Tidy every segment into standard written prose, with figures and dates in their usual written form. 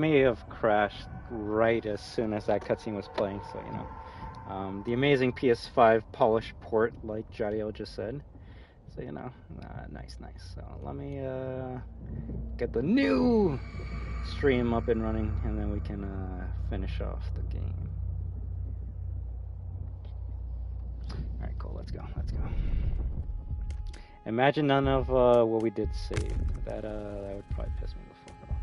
may have crashed right as soon as that cutscene was playing, so you know. The amazing PS5 polished port, like Jadiel just said. So you know, nice. So let me get the new stream up and running, and then we can finish off the game. All right, cool. Let's go. Imagine none of what we did save. That would probably piss me the fuck off.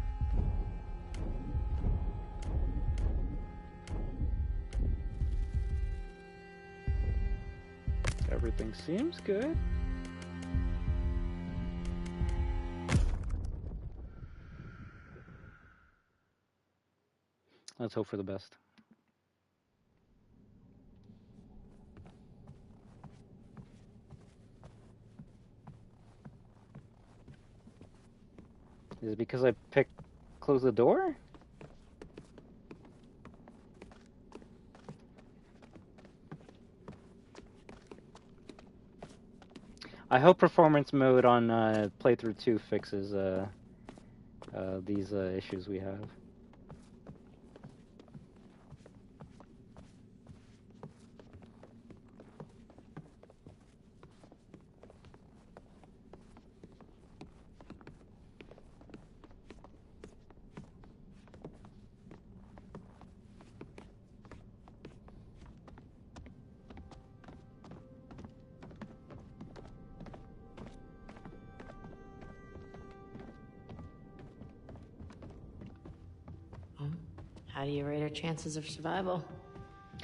Everything seems good. Let's hope for the best. Is it because I close the door? I hope performance mode on playthrough 2 fixes these issues we have. How do you rate our chances of survival?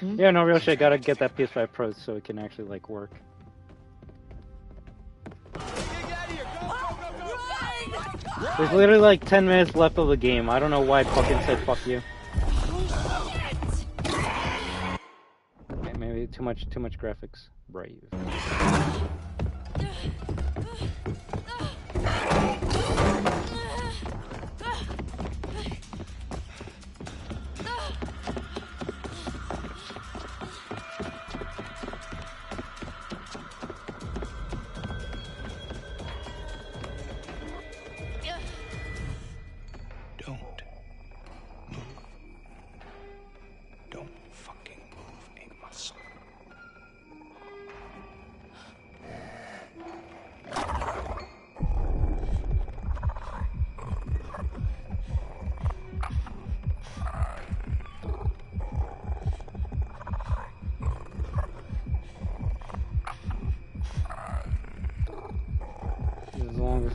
Yeah, no real shit. Gotta get that PS5 Pro so it can actually like work. There's literally like 10 minutes left of the game. I don't know why it fucking said fuck you. Okay, maybe too much graphics. Brave.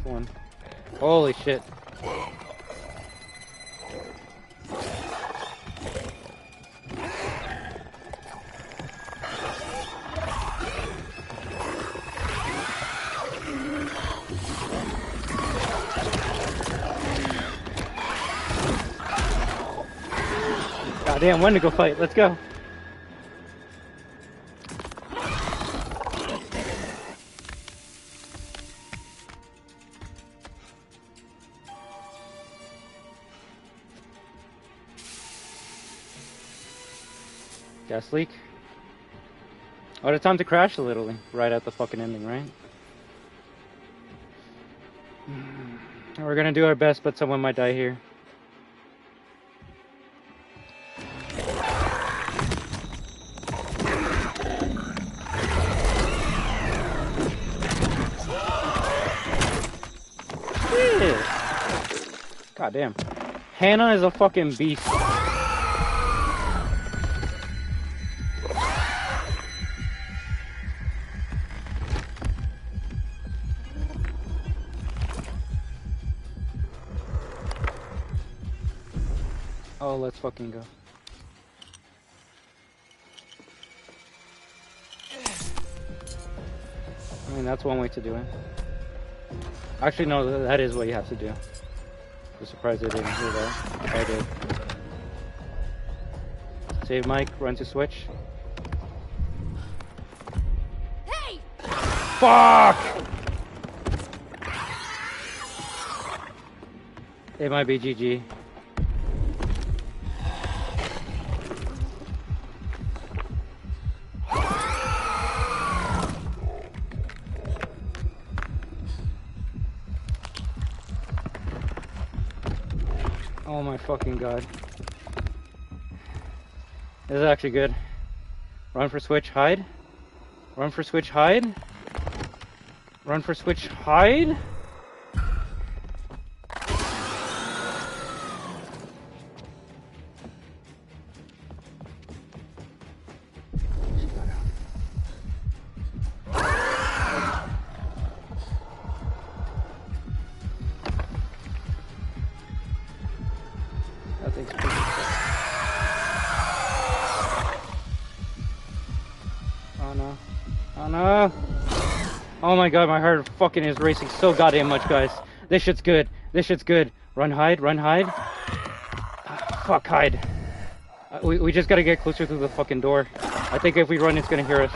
One. Holy shit. Goddamn, when to go fight? Let's go. Gas leak. Oh, it's time to crash literally right at the fucking ending, right? We're gonna do our best, but someone might die here. God damn. Hannah is a fucking beast. Oh, let's fucking go. I mean, that's one way to do it. Actually, no, that is what you have to do. I'm surprised I didn't hear that. I did. Save Mike, run to switch. Hey! Fuck! It might be GG. Oh my fucking god. This is actually good. Run for switch, hide. Run for switch, hide. Run for switch, hide. That thing's pretty sick. Oh no. Oh no. Oh my god, my heart fucking is racing so goddamn much, guys. This shit's good. This shit's good. Run, hide, run, hide. Fuck, hide. We just gotta get closer to the fucking door. I think if we run, it's gonna hear us.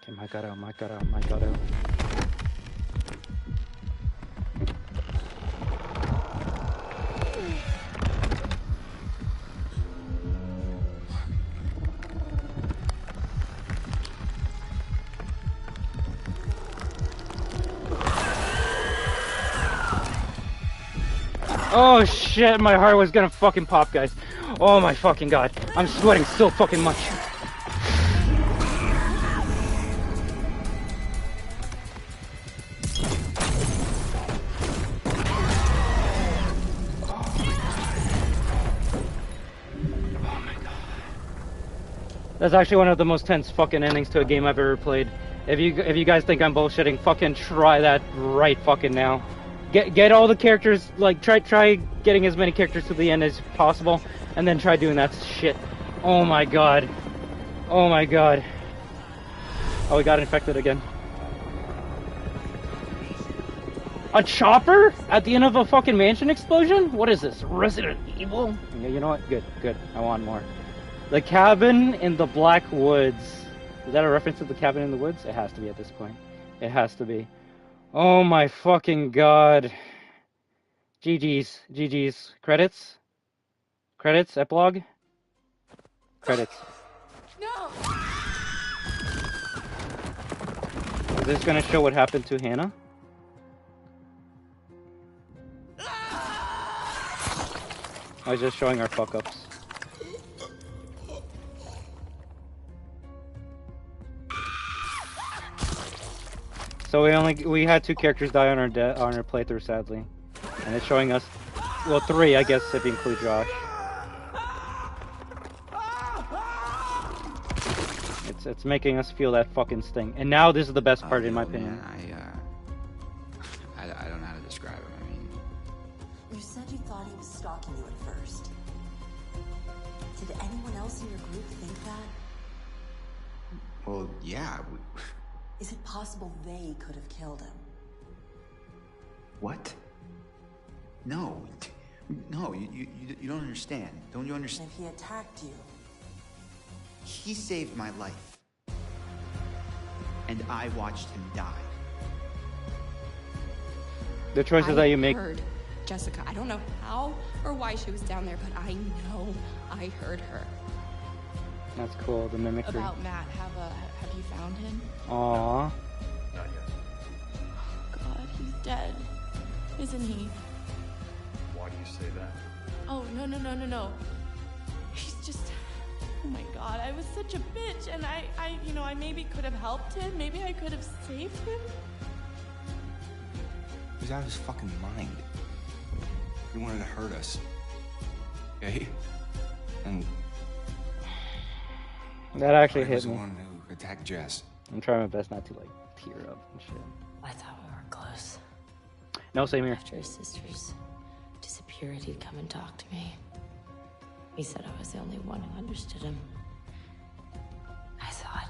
Okay, my god out, my god out, my god out. Oh shit, my heart was gonna fucking pop, guys. Oh my fucking god. I'm sweating so fucking much. Oh my god. That's actually one of the most tense fucking endings to a game I've ever played. If you guys think I'm bullshitting, fucking try that right fucking now. Get all the characters, like try getting as many characters to the end as possible, and then try doing that shit. Oh my god. Oh my god. Oh, we got infected again. A chopper at the end of a fucking mansion explosion? What is this? Resident Evil? Yeah, you know what? Good, good. I want more. The cabin in the Black Woods. Is that a reference to the cabin in the woods? It has to be at this point. It has to be. Oh my fucking god. GG's. GG's. Credits? Credits? Epilogue? Credits. No! Is this gonna show what happened to Hannah? I was just showing our fuck ups. So we had 2 characters die on our playthrough, sadly, and it's showing us, well, 3, I guess, if you include Josh. It's making us feel that fucking sting, and now this is the best part, in my opinion. Man, I don't know how to describe him. I mean, You said you thought he was stalking you at first. Did anyone else in your group think that? well, yeah. Is it possible they could have killed him? What? No, no, you don't understand. Don't you And understand? if he attacked you, He saved my life, and I watched him die. The choices that you make. I heard Jessica. I don't know how or why she was down there, but I know I heard her. That's cool, the mimicry. About Matt, have you found him? Aww. Not yet. God, he's dead, isn't he? Why do you say that? Oh, no. He's just, oh my God, I was such a bitch, and I maybe could have helped him. Maybe I could have saved him. He was out of his fucking mind. He wanted to hurt us. Okay? And That actually I was hit the me. one who attacked Jess. I'm trying my best not to, like, tear up and shit. I thought we were close. No, same here. After his sister's disappearance, he'd come and talk to me. He said I was the only one who understood him. I thought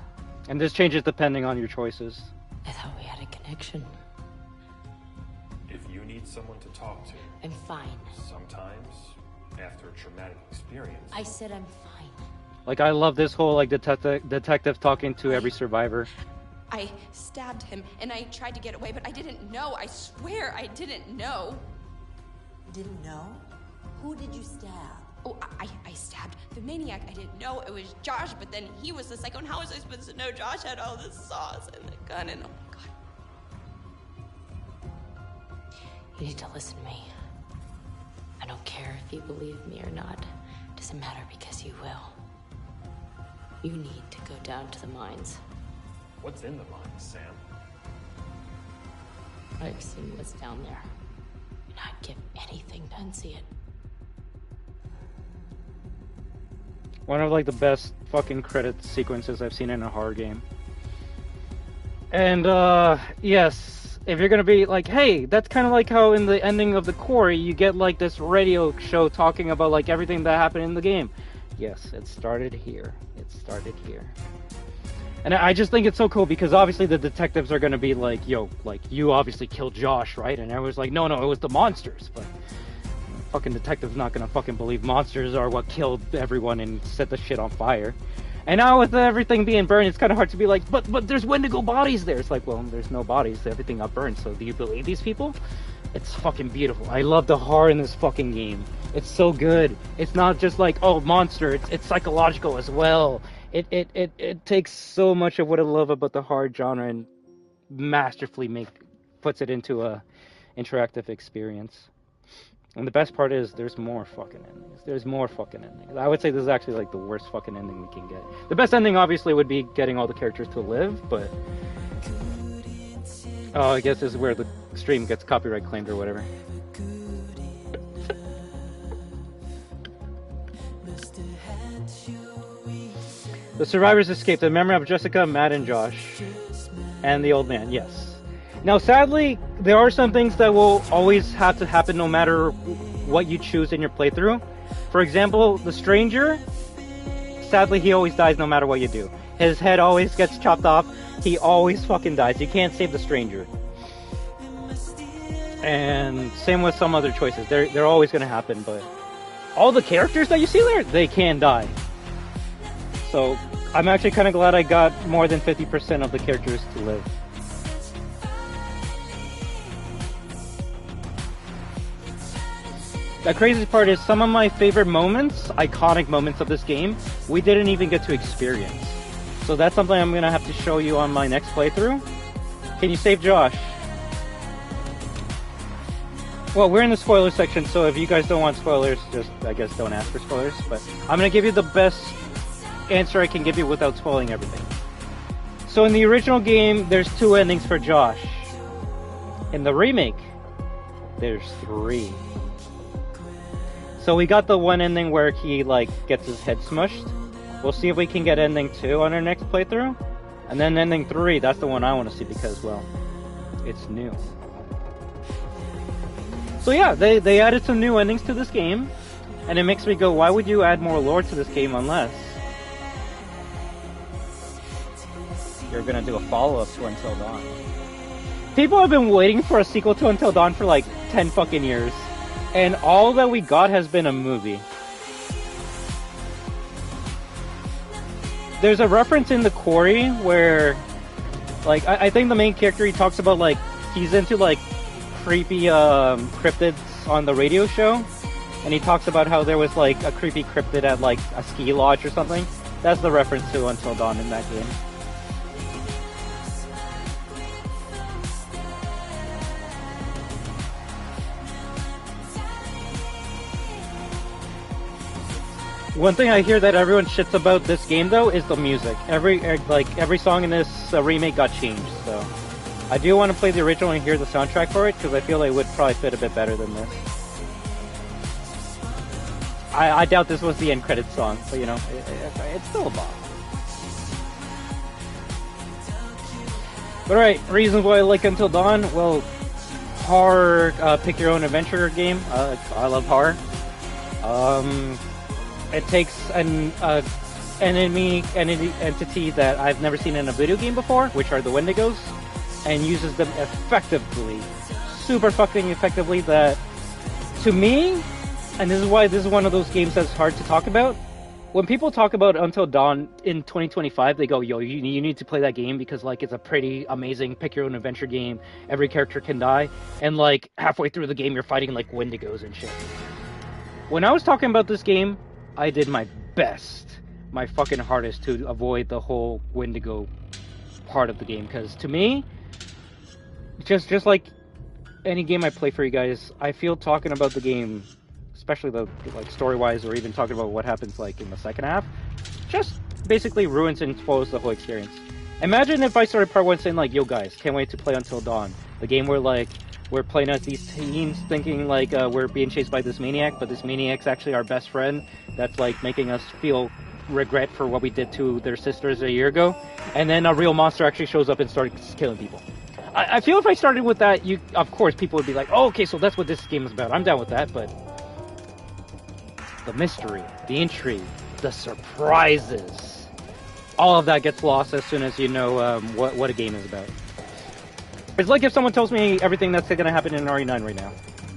And this changes depending on your choices. we had a connection. If you need someone to talk to, I'm fine. sometimes, after a traumatic experience, I said I'm fine. Like, I love this whole, like, detective talking to every survivor. I stabbed him, and I tried to get away, but I didn't know. I swear I didn't know. didn't know? Who did you stab? Oh, I stabbed the maniac. I didn't know it was Josh, but then he was the psycho, and how was I supposed to know Josh had all this sauce and the gun and oh my God. You need to listen to me. I don't care if you believe me or not. Doesn't matter because you will. You need to go down to the mines. What's in the mines, Sam? I've seen what's down there. And I'd give anything to unsee it. One of like the best fucking credit sequences I've seen in a horror game. And yes, if you're gonna be like, hey, that's kind of like how in the ending of The Quarry you get like this radio show talking about like everything that happened in the game. Yes, it started here. It started here. And I just think it's so cool because obviously the detectives are gonna be like, yo, like you obviously killed Josh, right? And everyone's like, no, it was the monsters. But fucking detective's not gonna fucking believe monsters are what killed everyone and set the shit on fire. And now with everything being burned, it's kind of hard to be like, but there's Wendigo bodies there. It's like, well, there's no bodies. Everything got burned. So do you believe these people? It's fucking beautiful. I love the horror in this fucking game. It's so good. It's not just like, oh, monster. It's psychological as well. It takes so much of what I love about the horror genre and masterfully puts it into a interactive experience. And the best part is there's more fucking endings. There's more fucking endings. I would say this is actually like the worst fucking ending we can get. The best ending obviously would be getting all the characters to live, but oh, I guess this is where the stream gets copyright claimed or whatever. The survivors escaped the memory of Jessica, Matt, and Josh. And the old man, yes. Now, sadly, there are some things that will always have to happen no matter what you choose in your playthrough. For example, the stranger, sadly, he always dies no matter what you do. His head always gets chopped off. He always fucking dies. You can't save the stranger. And same with some other choices. They're always going to happen, but all the characters that you see there, they can die. So I'm actually kind of glad I got more than 50% of the characters to live. The crazy part is some of my favorite moments, iconic moments of this game, we didn't even get to experience. So that's something I'm going to have to show you on my next playthrough. Can you save Josh? Well, we're in the spoiler section, so if you guys don't want spoilers, just, I guess, don't ask for spoilers. But I'm going to give you the best answer I can give you without spoiling everything. So in the original game, there's 2 endings for Josh. In the remake, there's 3. So we got the one ending where he like gets his head smushed. We'll see if we can get ending 2 on our next playthrough. And then ending 3, that's the one I want to see because, well, it's new. So yeah, they added some new endings to this game. And it makes me go, why would you add more lore to this game unless you're gonna do a follow-up to Until Dawn? People have been waiting for a sequel to Until Dawn for like 10 fucking years. And all that we got has been a movie. There's a reference in The Quarry where, like, I think the main character, he talks about, like, he's into, like, creepy cryptids on the radio show. And he talks about how there was, like, a creepy cryptid at, like, a ski lodge or something. That's the reference to Until Dawn in that game. One thing I hear that everyone shits about this game though is the music. Every song in this remake got changed, so I do want to play the original and hear the soundtrack for it because I feel it would probably fit a bit better than this. I doubt this was the end credits song, but you know, it's still a bop. But alright, reasons why I like Until Dawn. Well, horror, pick your own adventure game. I love horror. It takes an entity that I've never seen in a video game before, which are the Wendigos, and uses them effectively, super fucking effectively. That, to me, and this is why this is one of those games that's hard to talk about. When people talk about Until Dawn in 2025, they go, yo, you need to play that game because, like, it's a pretty amazing pick-your-own-adventure game. Every character can die, and, like, halfway through the game, you're fighting, like, Wendigos and shit. When I was talking about this game, I did my best, my fucking hardest to avoid the whole Wendigo part of the game, because to me, just like any game I play for you guys, I feel talking about the game, especially the like story-wise, or even talking about what happens like in the second half, just basically ruins and spoils the whole experience. Imagine if I started part one saying like, "Yo guys, can't wait to play Until Dawn," the game where like we're playing as these teens, thinking like we're being chased by this maniac, but this maniac's actually our best friend that's like making us feel regret for what we did to their sisters a year ago, and then a real monster actually shows up and starts killing people. I feel if I started with that, of course people would be like, "Oh, okay, so that's what this game is about." I'm down with that, but the mystery, the intrigue, the surprises, all of that gets lost as soon as you know what a game is about. It's like if someone tells me everything that's going to happen in RE9 right now.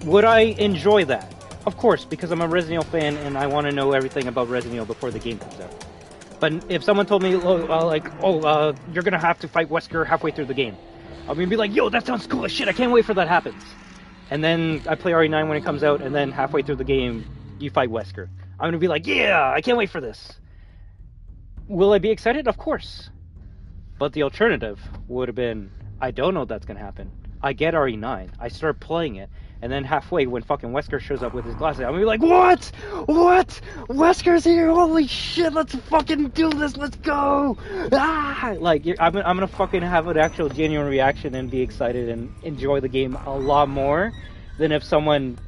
Would I enjoy that? Of course, because I'm a Resident Evil fan and I want to know everything about Resident Evil before the game comes out. But if someone told me, you're going to have to fight Wesker halfway through the game, I'm going to be like, "Yo, that sounds cool as shit, I can't wait for that happens." And then I play RE9 when it comes out, and then halfway through the game, you fight Wesker. I'm going to be like, "Yeah, I can't wait for this." Will I be excited? Of course. But the alternative would have been, I don't know that's going to happen. I get RE9, I start playing it, and then halfway when fucking Wesker shows up with his glasses, I'm going to be like, "What? What? Wesker's here? Holy shit, let's fucking do this, let's go!" Like, I'm going to fucking have an actual genuine reaction and be excited and enjoy the game a lot more than if someone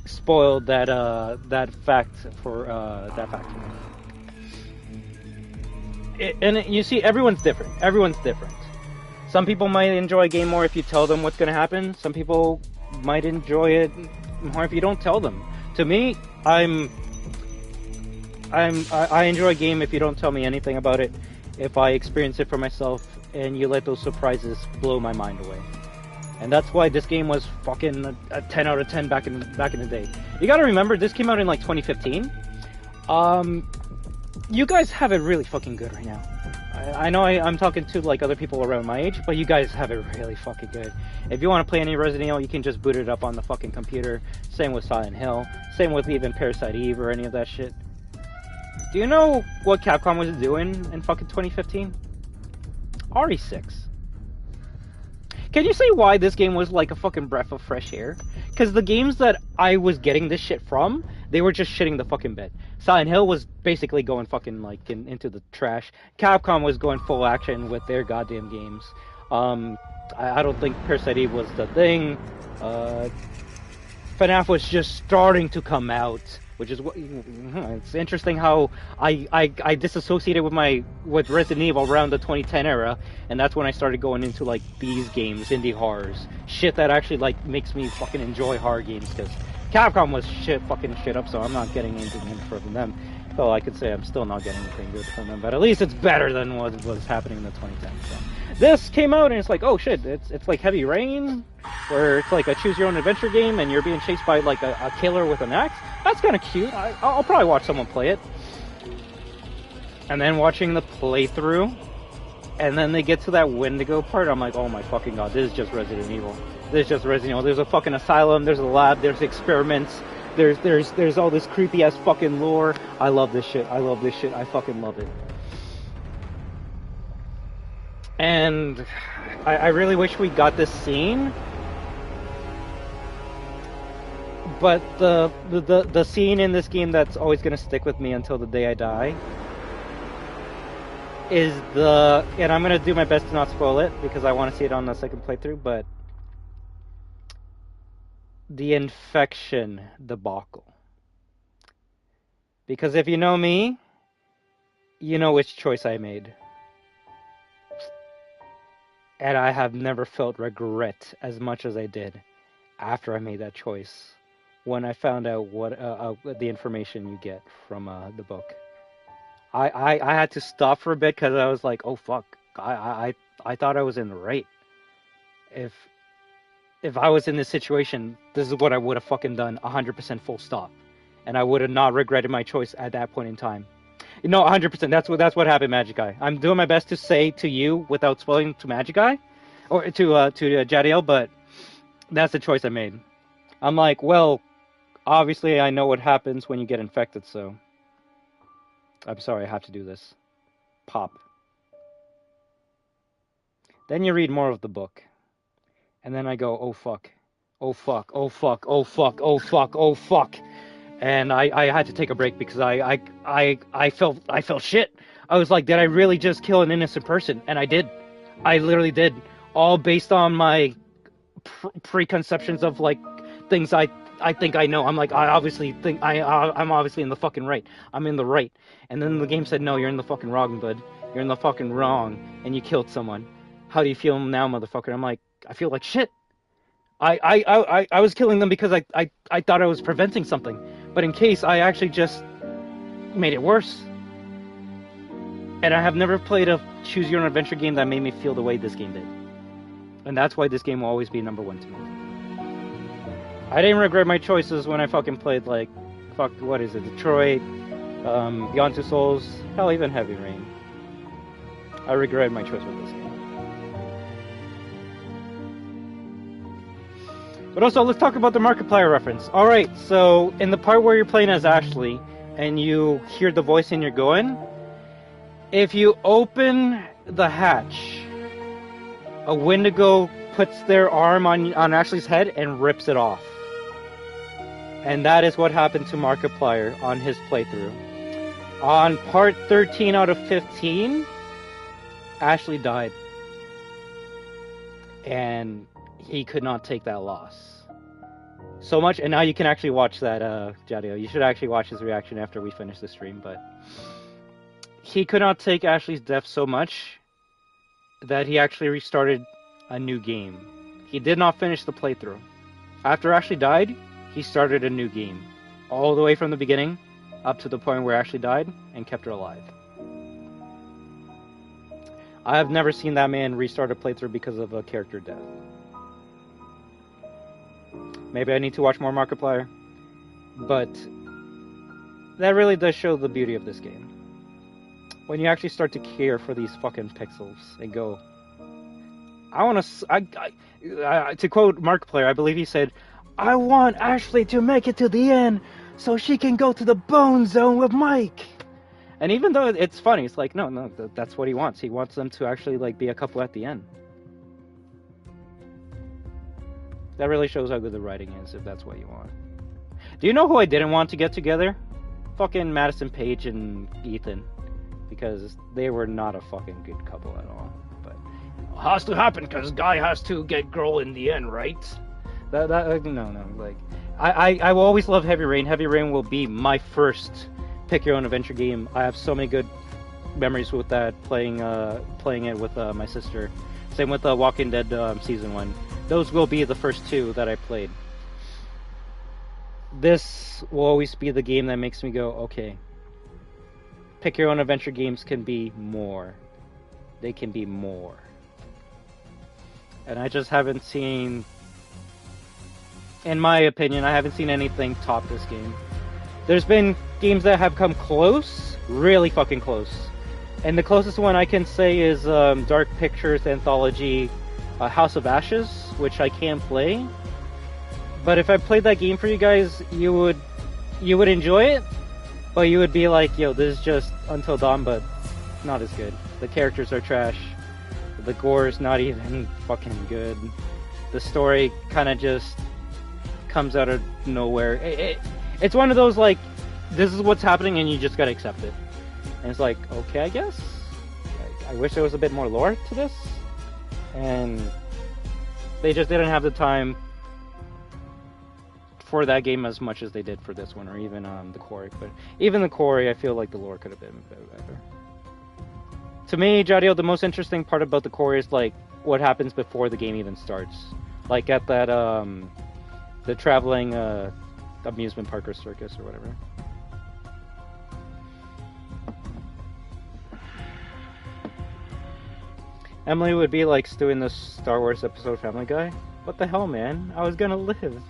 spoiled that fact for me. And you see, everyone's different. Everyone's different. Some people might enjoy a game more if you tell them what's going to happen. Some people might enjoy it more if you don't tell them. To me, I enjoy a game if you don't tell me anything about it. If I experience it for myself and you let those surprises blow my mind away. And that's why this game was fucking a 10 out of 10 back in the day. You gotta remember, this came out in like 2015. You guys have it really fucking good right now. I know I'm talking to like other people around my age, but you guys have it really fucking good. If you want to play any Resident Evil, you can just boot it up on the fucking computer. Same with Silent Hill. Same with even Parasite Eve or any of that shit. Do you know what Capcom was doing in fucking 2015? RE6. Can you say why this game was like a fucking breath of fresh air? Because the games that I was getting this shit from, they were just shitting the fucking bed. Silent Hill was basically going fucking like into the trash. Capcom was going full action with their goddamn games. I don't think Parasite Eve was the thing. FNAF was just starting to come out, which is what it's interesting how I disassociated with Resident Evil around the 2010 era, and that's when I started going into like these games, indie horrors, shit that actually like makes me fucking enjoy horror games, because Capcom was fucking shit up, so I'm not getting anything from them. So I could say I'm still not getting anything good from them, but at least it's better than what was happening in the 2010s. So. This came out and it's like, oh shit, it's like Heavy Rain, where it's like a choose your own adventure game and you're being chased by like a killer with an axe. That's kind of cute. I'll probably watch someone play it. And then watching the playthrough, and then they get to that Wendigo part, I'm like, oh my fucking god, this is just Resident Evil. This is just Resident Evil. There's a fucking asylum, there's a lab, there's experiments, there's all this creepy ass fucking lore. I love this shit. I fucking love it. And I really wish we got this scene. But the scene in this game that's always gonna stick with me until the day I die is and I'm gonna do my best to not spoil it because I want to see it on the second playthrough, but the infection debacle. Because if you know me, you know which choice I made. And I have never felt regret as much as I did after I made that choice when I found out what the information you get from the book. I had to stop for a bit because I was like, oh fuck, I thought I was in the right. If I was in this situation, this is what I would have fucking done, 100% full stop. And I would have not regretted my choice at that point in time. You know, 100%, that's what happened, Magic Eye. I'm doing my best to say to you without spoiling to Magic Eye, or to Jadiel, but that's the choice I made. I'm like, well, obviously I know what happens when you get infected, so I'm sorry I have to do this. Pop. Then you read more of the book. And then I go, oh fuck, oh fuck, oh fuck, oh fuck, oh fuck, oh fuck. And I had to take a break because I felt shit. I was like, did I really just kill an innocent person? And I did. I literally did. All based on my preconceptions of like things I think I know. I'm like, I obviously think I'm obviously in the fucking right. I'm in the right. And then the game said, no, you're in the fucking wrong, bud. You're in the fucking wrong, and you killed someone. How do you feel now, motherfucker? I'm like, I feel like shit. I was killing them because I thought I was preventing something, but in case I actually just made it worse. And I have never played a choose your own adventure game that made me feel the way this game did. And that's why this game will always be number one to me. I didn't regret my choices when I fucking played, like, fuck, what is it, Detroit, Beyond Two Souls, hell, even Heavy Rain. I regret my choice with this game. But also, let's talk about the Markiplier reference. Alright, so in the part where you're playing as Ashley, and you hear the voice and you're going, if you open the hatch, a Wendigo puts their arm on Ashley's head and rips it off. And that is what happened to Markiplier on his playthrough. On part 13 out of 15, Ashley died. And he could not take that loss. So much, and now you can actually watch that, Jadio. You should actually watch his reaction after we finish the stream, but he could not take Ashley's death so much that he actually restarted a new game. He did not finish the playthrough. After Ashley died, he started a new game. All the way from the beginning, up to the point where Ashley died, and kept her alive. I have never seen that man restart a playthrough because of a character death. Maybe I need to watch more Markiplier, but that really does show the beauty of this game. When you actually start to care for these fucking pixels and go, I want to... To quote Markiplier, I believe he said, I want Ashley to make it to the end so she can go to the bone zone with Mike. And even though it's funny, it's like, no, that's what he wants. He wants them to actually like be a couple at the end. That really shows how good the writing is, if that's what you want. Do you know who I didn't want to get together? Fucking Madison Paige and Ethan. Because they were not a fucking good couple at all. But it has to happen because guy has to get girl in the end, right? No. Like, I will always love Heavy Rain. Heavy Rain will be my first pick your own adventure game. I have so many good memories with that, playing it with my sister. Same with Walking Dead Season 1. Those will be the first two that I played. This will always be the game that makes me go, okay, pick your own adventure games can be more. They can be more. And I just haven't seen, in my opinion, I haven't seen anything top this game. There's been games that have come close, really fucking close. And the closest one I can say is Dark Pictures Anthology House of Ashes, which I can play. But if I played that game for you guys, you would enjoy it, but you would be like, yo, this is just Until Dawn, but not as good. The characters are trash. The gore is not even fucking good. The story kind of just comes out of nowhere. It's one of those, like, this is what's happening and you just gotta accept it. And it's like, okay, I guess. Like, I wish there was a bit more lore to this. And they just didn't have the time for that game as much as they did for this one, or even the Quarry. But even the Quarry, I feel like the lore could have been better. To me, Jadio, the most interesting part about the Quarry is like what happens before the game even starts. Like at that the traveling amusement park or circus or whatever. Emily would be like Stu in the Star Wars episode Family Guy. What the hell, man? I was gonna live.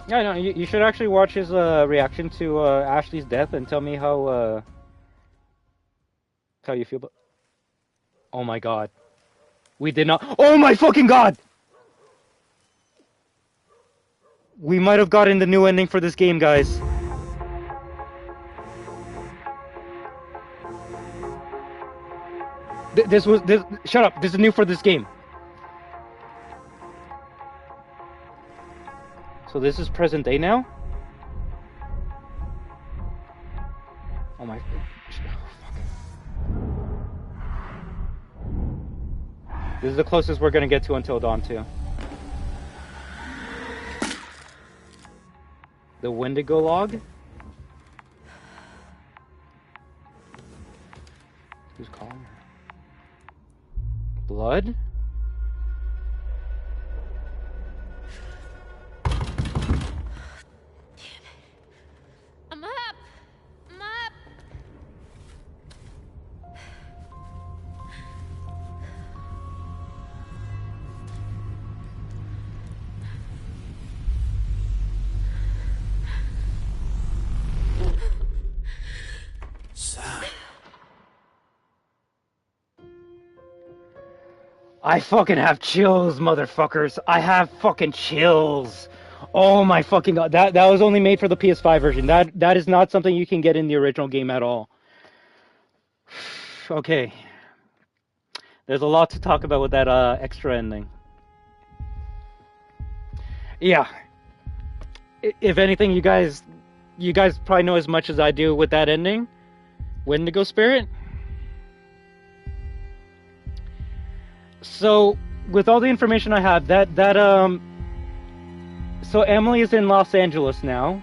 Yeah, no, you should actually watch his reaction to Ashley's death and tell me how you feel about... Oh my god. We did not... Oh my fucking god! We might have gotten the new ending for this game, guys. This. Shut up. This is new for this game. So this is present day now. Oh my. This is the closest we're gonna get to Until Dawn 2. The Wendigo log? Who's calling her? Blood? I'm up! I'm up! I fucking have chills, motherfuckers. I have fucking chills. Oh my fucking god. That was only made for the PS5 version. That is not something you can get in the original game at all. Okay. There's a lot to talk about with that extra ending. Yeah. If anything, you guys probably know as much as I do with that ending. Wendigo Spirit. So, with all the information I have, so Emily is in Los Angeles now.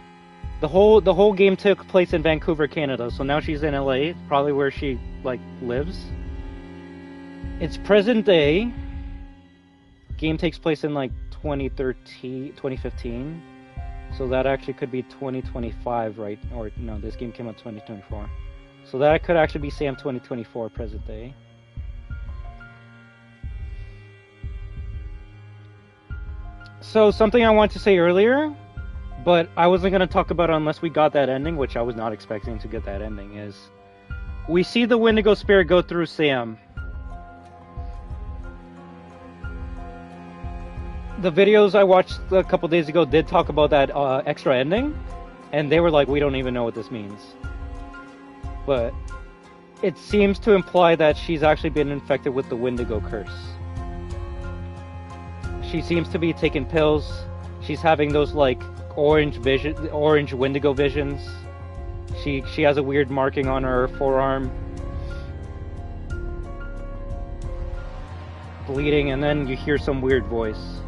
The whole game took place in Vancouver, Canada. So now she's in LA, probably where she lives. It's present day. Game takes place in 2015. So that actually could be 2025, right? Or no, this game came out 2024. So that could actually be Sam 2024 present day. So something I wanted to say earlier, but I wasn't going to talk about it unless we got that ending, which I was not expecting to get that ending, is we see the Wendigo Spirit go through Sam. The videos I watched a couple days ago did talk about that extra ending, and they were like, we don't even know what this means. But it seems to imply that she's actually been infected with the Wendigo curse. She seems to be taking pills. She's having those orange Wendigo visions. She has a weird marking on her forearm, bleeding, and then you hear some weird voice.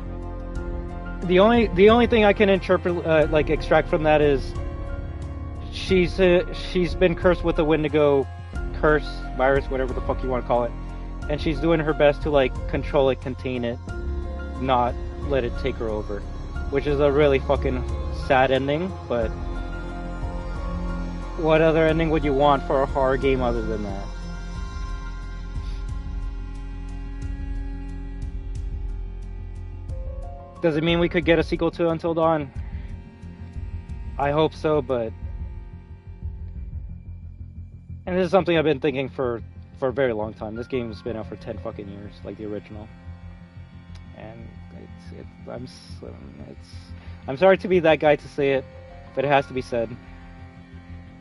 The only thing I can interpret extract from that is she's been cursed with a Wendigo curse, virus, whatever the fuck you want to call it, and she's doing her best to control it, contain it, not let it take her over, which is a really fucking sad ending. But what other ending would you want for a horror game other than that? Does it mean we could get a sequel to Until Dawn? I hope so, but and this is something I've been thinking for a very long time. This game's been out for 10 fucking years, like the original. And I'm sorry to be that guy to say it, but it has to be said.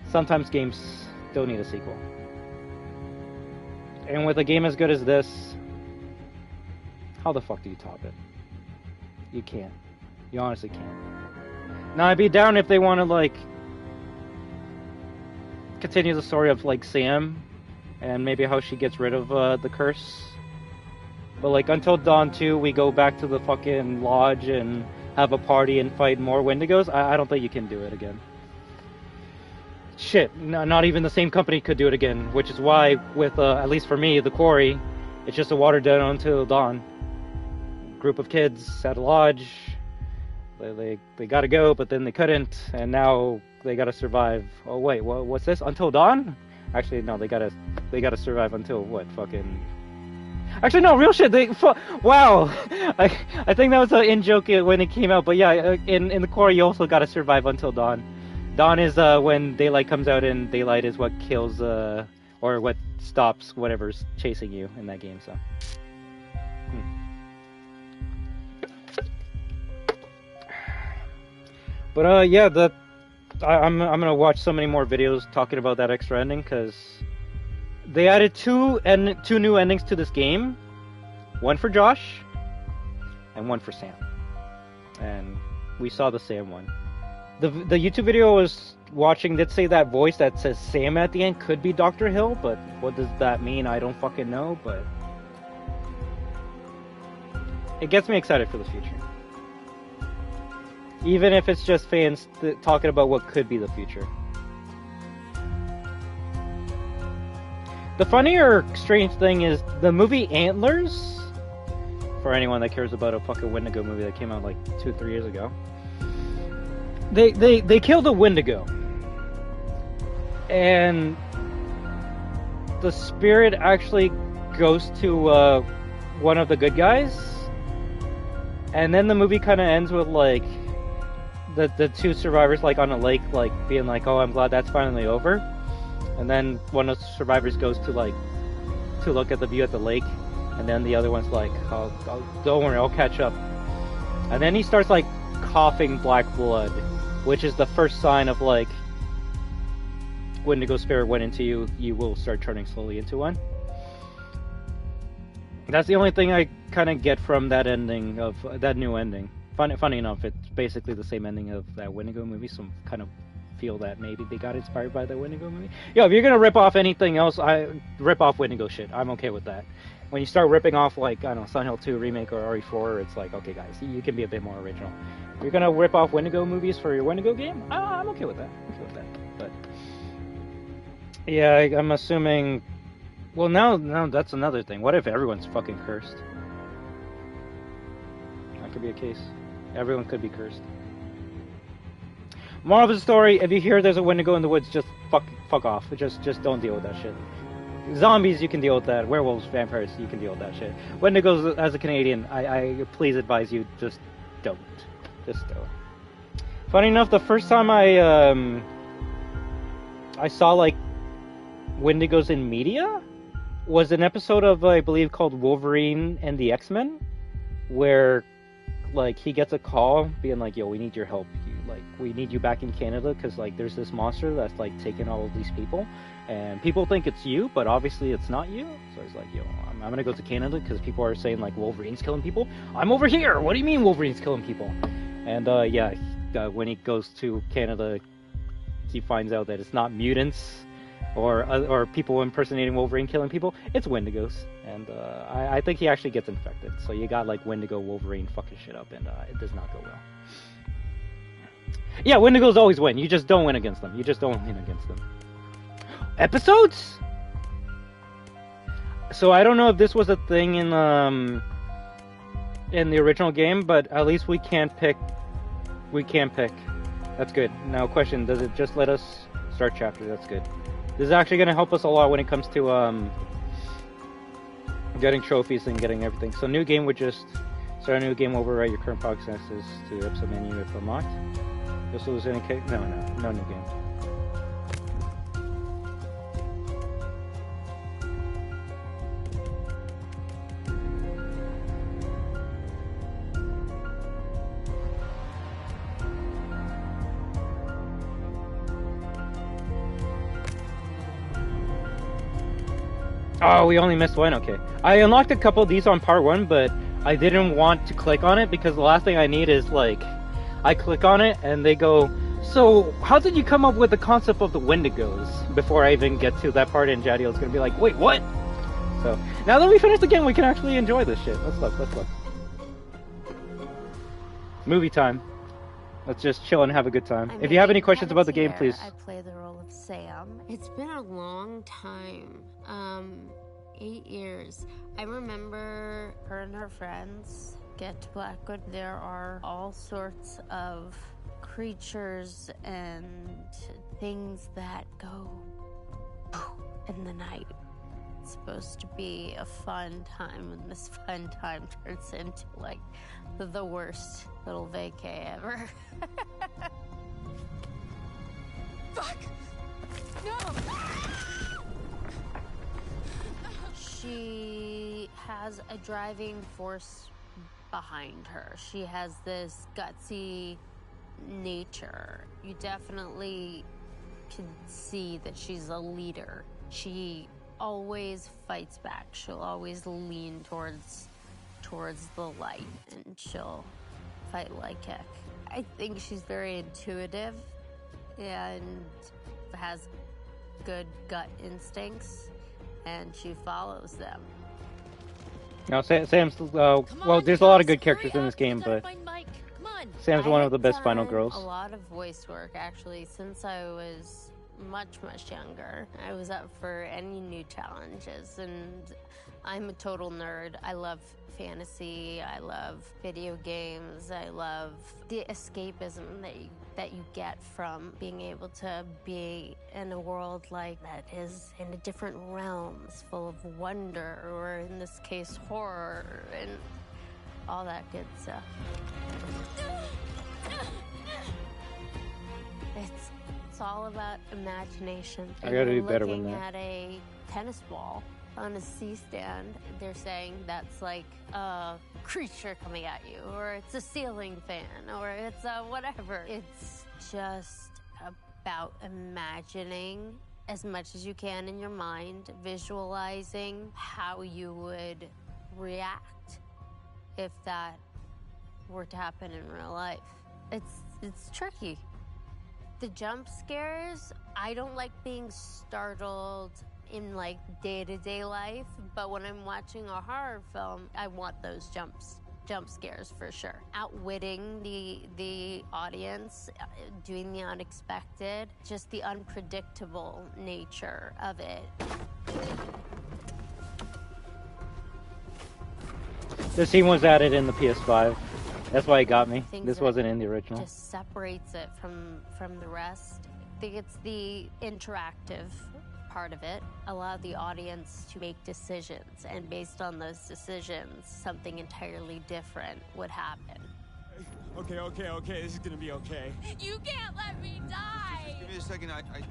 Sometimes games don't need a sequel. And with a game as good as this, how the fuck do you top it? You can't. You honestly can't. Now, I'd be down if they want to continue the story of Sam and maybe how she gets rid of the curse. But Until Dawn 2, we go back to the fucking lodge and have a party and fight more Wendigos. I don't think you can do it again. Shit, not even the same company could do it again, which is why with, at least for me, The Quarry, it's just a watered down Until Dawn. Group of kids at a lodge, they gotta go, but then they couldn't, and now they gotta survive. Oh wait, what's this? Until Dawn? Actually, no, they gotta survive until what? Fucking. Actually, no, real shit. Wow, I think that was an in-joke when it came out, but yeah, in The Quarry, you also gotta survive until dawn. Dawn is when daylight comes out, and daylight is what kills or what stops whatever's chasing you in that game. So. But yeah, I'm gonna watch so many more videos talking about that extra ending, because They added two new endings to this game. One for Josh, and one for Sam. And we saw the Sam one. The YouTube video I was watching did say that voice that says Sam at the end could be Dr. Hill, but what does that mean? I don't fucking know, but it gets me excited for the future. Even if it's just fans talking about what could be the future. The funny or strange thing is the movie Antlers, for anyone that cares about a fucking Wendigo movie that came out like 2-3 years ago, they killed a Wendigo, and the spirit actually goes to one of the good guys, and then the movie kind of ends with like the two survivors like on a lake, like being like, "Oh, I'm glad that's finally over." And then one of the survivors goes to like to look at the view at the lake, and then the other one's like, "Oh, don't worry, I'll catch up." And then he starts like coughing black blood, which is the first sign of like Wendigo spirit went into you, you will start turning slowly into one. That's the only thing I kind of get from that ending of that new ending. Funny enough, it's basically the same ending of that Wendigo movie, so I kind of feel that maybe they got inspired by the Wendigo movie. Yo, if you're gonna rip off anything else, I rip off Wendigo shit. I'm okay with that. When you start ripping off like, I don't know, Silent Hill 2 remake or RE4, it's like, okay guys, you can be a bit more original. If you're gonna rip off Wendigo movies for your Wendigo game, I'm okay with that. But yeah, I'm assuming. Well, now that's another thing. What if everyone's fucking cursed? That could be a case. Everyone could be cursed. Moral of the story: if you hear there's a Wendigo in the woods, just fuck off. Just don't deal with that shit. Zombies, you can deal with that. Werewolves, vampires, you can deal with that shit. Wendigos, as a Canadian, I please advise you, just don't. Just don't. Funny enough, the first time I saw like Wendigos in media was an episode of, I believe, called Wolverine and the X-Men, where like he gets a call being like, "Yo, we need your help. We need you back in Canada because like there's this monster that's like taking all of these people, and people think it's you, but obviously it's not you." So he's like, "Yo, I'm gonna go to Canada because people are saying like Wolverine's killing people. I'm over here. What do you mean Wolverine's killing people?" And when he goes to Canada, he finds out that it's not mutants or people impersonating Wolverine killing people. It's Wendigos, and I think he actually gets infected. So you got like Wendigo Wolverine fucking shit up, and it does not go well. Yeah, Wendigos always win. You just don't win against them. Episodes? So I don't know if this was a thing in the original game, but at least we can pick. That's good. Now question, does it just let us start chapter? That's good. This is actually going to help us a lot when it comes to getting trophies and getting everything. So new game would just start a new game, overwrite your current progress to episode menu if unlocked. Just lose any case? No new game. Oh, we only missed one? Okay. I unlocked a couple of these on part 1, but I didn't want to click on it because the last thing I need is like, I click on it and they go, "So how did you come up with the concept of the Wendigos?" Before I even get to that part, and Jadiel's gonna be like, "Wait, what?" So now that we finished the game, we can actually enjoy this shit. Let's look. Movie time. Let's just chill and have a good time. If you have any questions about the game, please. I play the role of Sam. It's been a long time. 8 years. I remember her and her friends get to Blackwood. There are all sorts of creatures and things that go in the night. It's supposed to be a fun time, and this fun time turns into like the worst little vacay ever. Fuck! No! She has a driving force behind her. She has this gutsy nature. You definitely can see that she's a leader. She always fights back. She'll always lean towards the light, and she'll fight like heck. I think she's very intuitive and has good gut instincts, and she follows them. Now, Sam's, well, there's a lot of good characters in this game, but Sam's one of the best final girls. A lot of voice work, actually, since I was much younger. I was up for any new challenges, and I'm a total nerd. I love fantasy, I love video games, I love the escapism that you get from being able to be in a world like that is in a different realms, full of wonder, or in this case, horror, and all that good stuff. It's all about imagination. I gotta do better than that. Looking at a tennis ball on a C-stand, they're saying that's like a creature coming at you, or it's a ceiling fan, or it's a whatever. It's just about imagining as much as you can in your mind, visualizing how you would react if that were to happen in real life. It's tricky. The jump scares, I don't like being startled in like day-to-day life, but when I'm watching a horror film, I want those jump scares for sure. Outwitting the audience, doing the unexpected, just the unpredictable nature of it. This scene was added in the PS5. That's why it got me. Things This that wasn't in the original. Just separates it from the rest. I think it's the interactive part of it. Allow the audience to make decisions, and based on those decisions, something entirely different would happen. Okay, this is gonna be okay. You can't let me die! Give me a second, Ashley,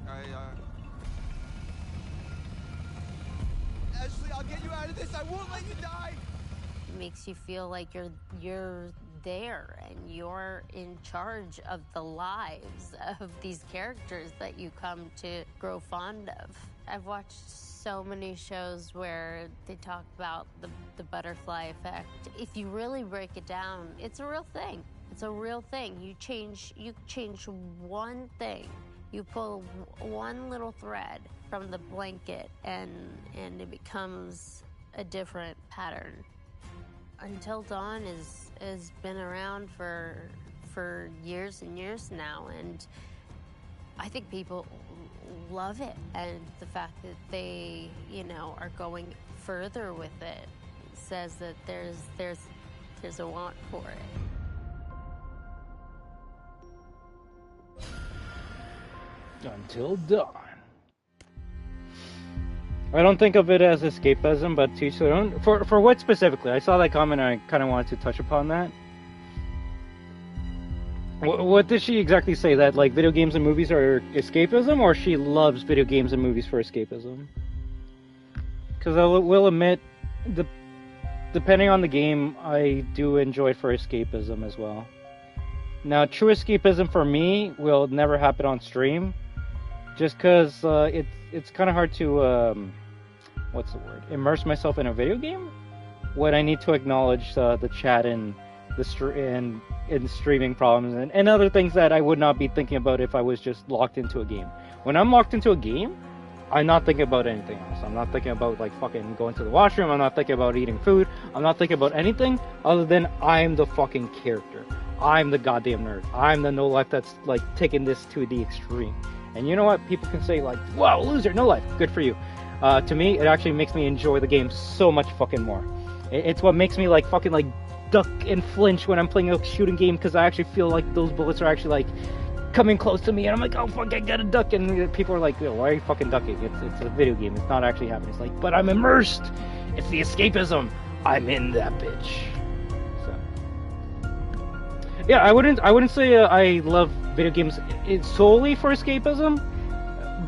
I'll get you out of this. I won't let you die! It makes you feel like you're there and you're in charge of the lives of these characters that you come to grow fond of. I've watched so many shows where they talk about the butterfly effect. If you really break it down, it's a real thing. It's a real thing. You change one thing. You pull one little thread from the blanket and it becomes a different pattern. Until Dawn has been around for years and years now, and I think people love it, and the fact that they, are going further with it says that there's a want for it. Until Dawn. I don't think of it as escapism, but to each their own. For what specifically? I saw that comment and I kind of wanted to touch upon that. What did she exactly say? That like video games and movies are escapism, or she loves video games and movies for escapism? Because I will admit, depending on the game, I do enjoy it for escapism as well. Now, true escapism for me will never happen on stream, just because it's kind of hard to what's the word? Immerse myself in a video game when I need to acknowledge the chat and and streaming problems and other things that I would not be thinking about if I was just locked into a game. When I'm locked into a game, I'm not thinking about anything else. I'm not thinking about like fucking going to the washroom. I'm not thinking about eating food. I'm not thinking about anything other than I'm the fucking character. I'm the goddamn nerd. I'm the no life that's like taking this to the extreme. And you know what? People can say like, wow, loser, no life. Good for you. To me, it actually makes me enjoy the game so much fucking more. It's what makes me like fucking like duck and flinch when I'm playing a shooting game, because I actually feel like those bullets are actually like coming close to me, and I'm like, oh fuck, I gotta duck, and people are like, why are you fucking ducking? It's a video game. It's not actually happening. It's like, but I'm immersed. It's the escapism. I'm in that bitch. So yeah, I wouldn't say I love video games solely for escapism,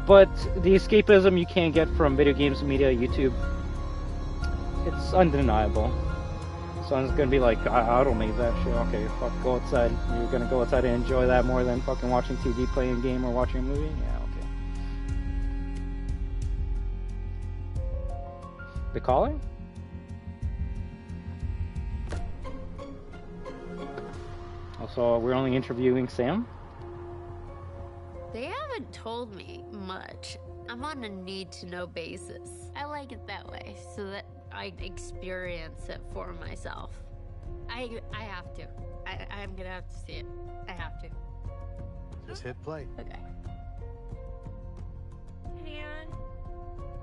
but the escapism you can get from video games, media, YouTube, it's undeniable. Someone's gonna be like, I don't need that shit. Okay, fuck, go outside. You're gonna go outside and enjoy that more than fucking watching TV, playing a game, or watching a movie? Yeah, The Calling? Also, we're only interviewing Sam? They haven't told me much. I'm on a need-to-know basis. I like it that way, so that I experience it for myself. I have to. I'm gonna have to see it. I have to. Just hit play. Okay. Man,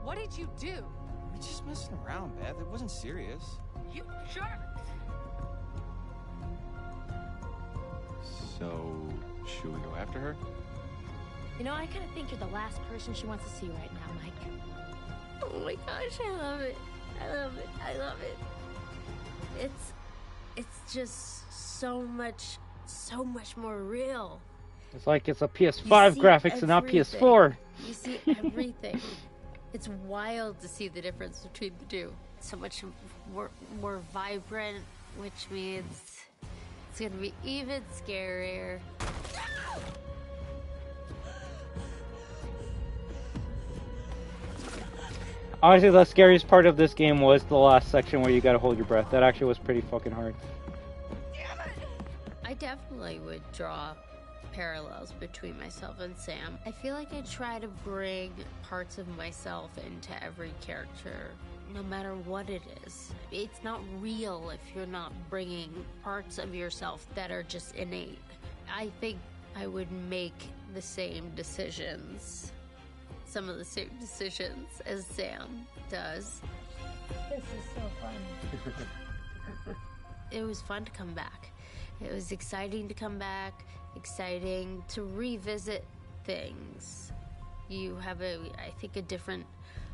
what did you do? We're just messing around, Beth. It wasn't serious. You jerk! So, should we go after her? You know, I kind of think you're the last person she wants to see right now, Mike. Oh my gosh, I love it. I love it. I love it. It's just so much more real. It's like it's a PS5 graphics and not PS4. You see everything. It's wild to see the difference between the two. So much more vibrant, which means it's gonna be even scarier. Honestly, the scariest part of this game was the last section where you gotta hold your breath. That actually was pretty fucking hard. I definitely would draw parallels between myself and Sam. I feel like I try to bring parts of myself into every character, no matter what it is. It's not real if you're not bringing parts of yourself that are just innate. I think I would make the same decisions, some of the same decisions as Sam does. This is so fun. It was fun to come back. It was exciting to come back, exciting to revisit things. You have I think, a different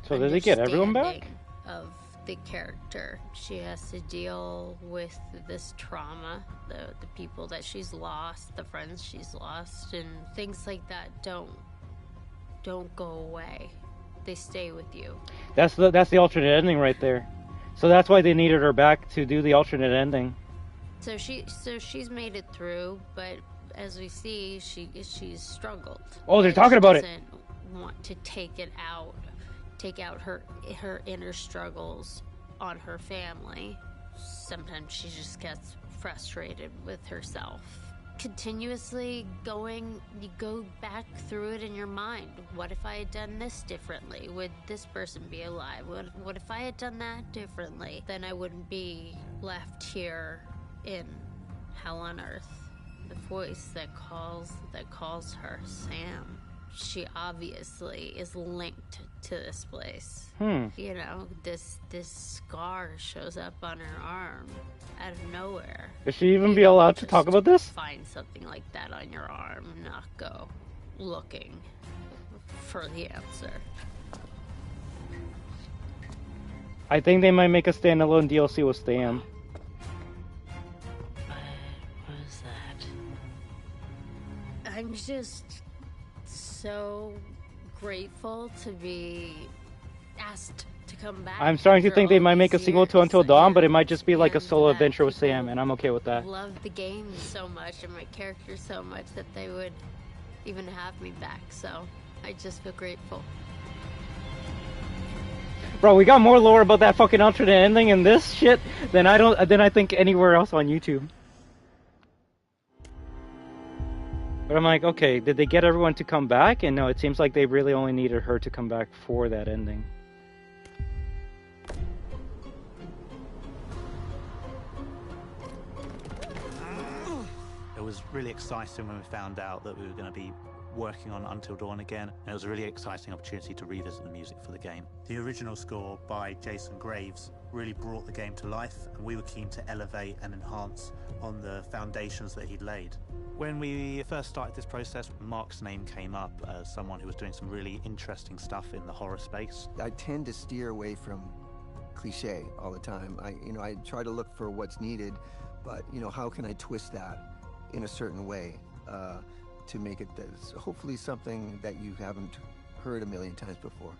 So did they get everyone back? understanding of the character. She has to deal with this trauma, the people that she's lost, the friends she's lost, and things like that don't go away. They stay with you. That's the alternate ending right there. So that's why they needed her back to do the alternate ending. So she's made it through, but as we see, she's struggled. Oh, they're And talking about she it. doesn't want to take out her inner struggles on her family. Sometimes she just gets frustrated with herself. Continuously you go back through it in your mind. What if I had done this differently? Would this person be alive? What if I had done that differently? Then I wouldn't be left here in hell on earth. The voice that calls her Sam. She obviously is linked to this place. You know, this scar shows up on her arm out of nowhere. Should she even be allowed to talk about this? Find something like that on your arm, not go looking for the answer. I think they might make a standalone DLC with Sam. What is that? I'm just so grateful to be asked to come back. I'm starting to after think they all might make a these sequel to years. Until Dawn, but it might just be like a And solo that adventure with Sam, people and I'm okay with that. Love the game so much and my character so much that they would even have me back. So I just feel grateful. Bro, we got more lore about that fucking alternate ending in this shit than I think anywhere else on YouTube. But I'm like, okay, did they get everyone to come back? And no, it seems like they really only needed her to come back for that ending. It was really exciting when we found out that we were going to be working on Until Dawn again, and it was a really exciting opportunity to revisit the music for the game. The original score by Jason Graves really brought the game to life, and we were keen to elevate and enhance on the foundations that he'd laid. When we first started this process, Mark's name came up as someone who was doing some really interesting stuff in the horror space. I tend to steer away from cliche all the time. I try to look for what's needed, but how can I twist that in a certain way to make it hopefully something that you haven't heard a million times before.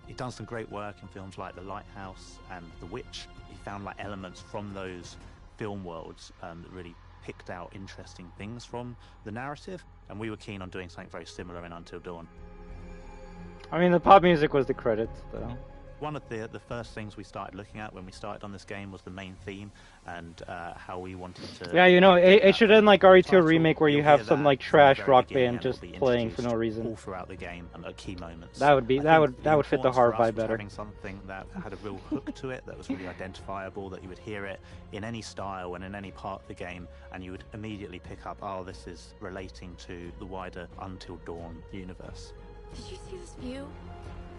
He'd done some great work in films like The Lighthouse and The Witch. He found elements from those film worlds that really picked out interesting things from the narrative, and we were keen on doing something very similar in Until Dawn. I mean, the pop music was the credits, though. One of the first things we started looking at when we started on this game was the main theme and how we wanted to... Yeah, you know, it should end like RE2 Remake where you You'll have hear some that like from the trash very rock beginning, band and it'll just be playing for no introduced reason. all throughout the game and at key moments. That would be I that think would fit the importance horror for us vibe was better. having something that had a real hook to it, that was really identifiable, that you would hear it in any style and in any part of the game, and you would immediately pick up, oh, this is relating to the wider Until Dawn universe. Did you see this view?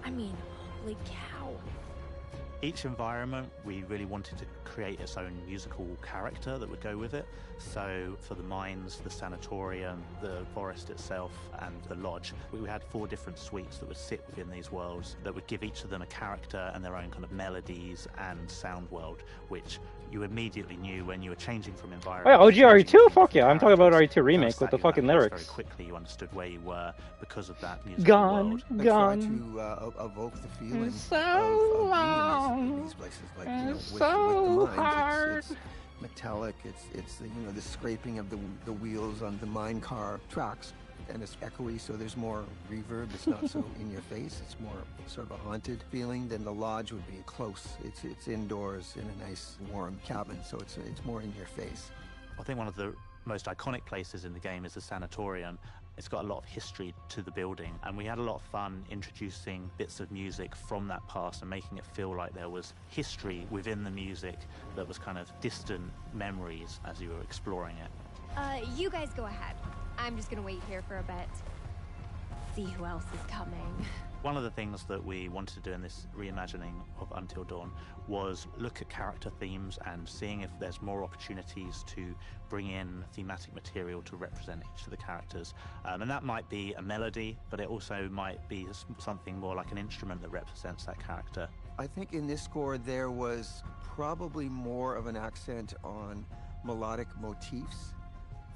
I mean, holy cow. Each environment, we really wanted to create its own musical character that would go with it. So for the mines, the sanatorium, the forest itself, and the lodge, we had 4 different suites that would sit within these worlds that would give each of them a character and their own kind of melodies and sound world, which you immediately knew when you were changing from environment. Oh, yeah, OG RE2? Fuck yeah, I'm talking about RE2 Remake with the fucking lyrics. Very quickly, you understood where you were because of that musical Gone, world. gone. I try to evoke the feeling So of being in these places, like you know, with the mines, it's metallic. It's the, you know, the scraping of the wheels on the mine car tracks, and it's echoey, so there's more reverb. It's not so in your face. It's more sort of a haunted feeling. Than the lodge would be close. It's indoors in a nice warm cabin, so it's more in your face. I think one of the most iconic places in the game is the sanatorium. It's got a lot of history to the building, and we had a lot of fun introducing bits of music from that past and making it feel like there was history within the music that was kind of distant memories as you were exploring it. You guys go ahead. I'm just gonna wait here for a bit. See who else is coming. One of the things that we wanted to do in this reimagining of Until Dawn was look at character themes and seeing if there's more opportunities to bring in thematic material to represent each of the characters. And that might be a melody, but it also might be something more like an instrument that represents that character. I think in this score there was probably more of an accent on melodic motifs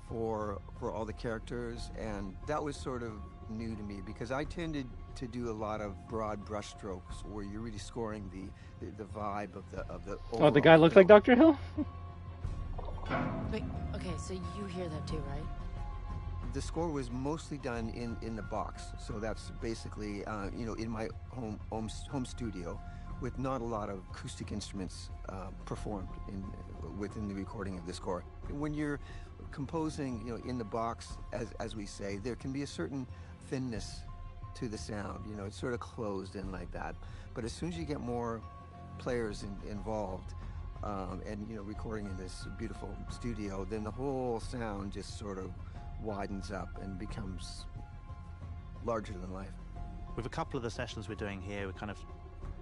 for all the characters, and that was sort of new to me because I tended to do a lot of broad brushstrokes where you're really scoring the vibe of the Oh, the guy looks like Dr. Hill? Wait, okay, so you hear that too, right? The score was mostly done in the box, so that's basically you know, in my home studio with not a lot of acoustic instruments performed within the recording of the score. When you're composing, you know, in the box, as we say, there can be a certain thinness to the sound. You know, it's sort of closed in like that. But as soon as you get more players involved, and you know, recording in this beautiful studio, then the whole sound just sort of widens up and becomes larger than life. With a couple of the sessions we're doing here, we're kind of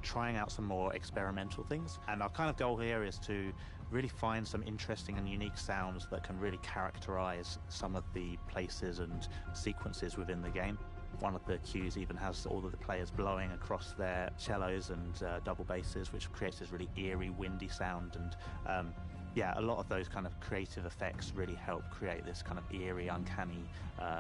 trying out some more experimental things, and our kind of goal here is to really find some interesting and unique sounds that can really characterize some of the places and sequences within the game. One of the cues even has all of the players blowing across their cellos and double basses, which creates this really eerie, windy sound. And yeah, a lot of those kind of creative effects really help create this kind of eerie, uncanny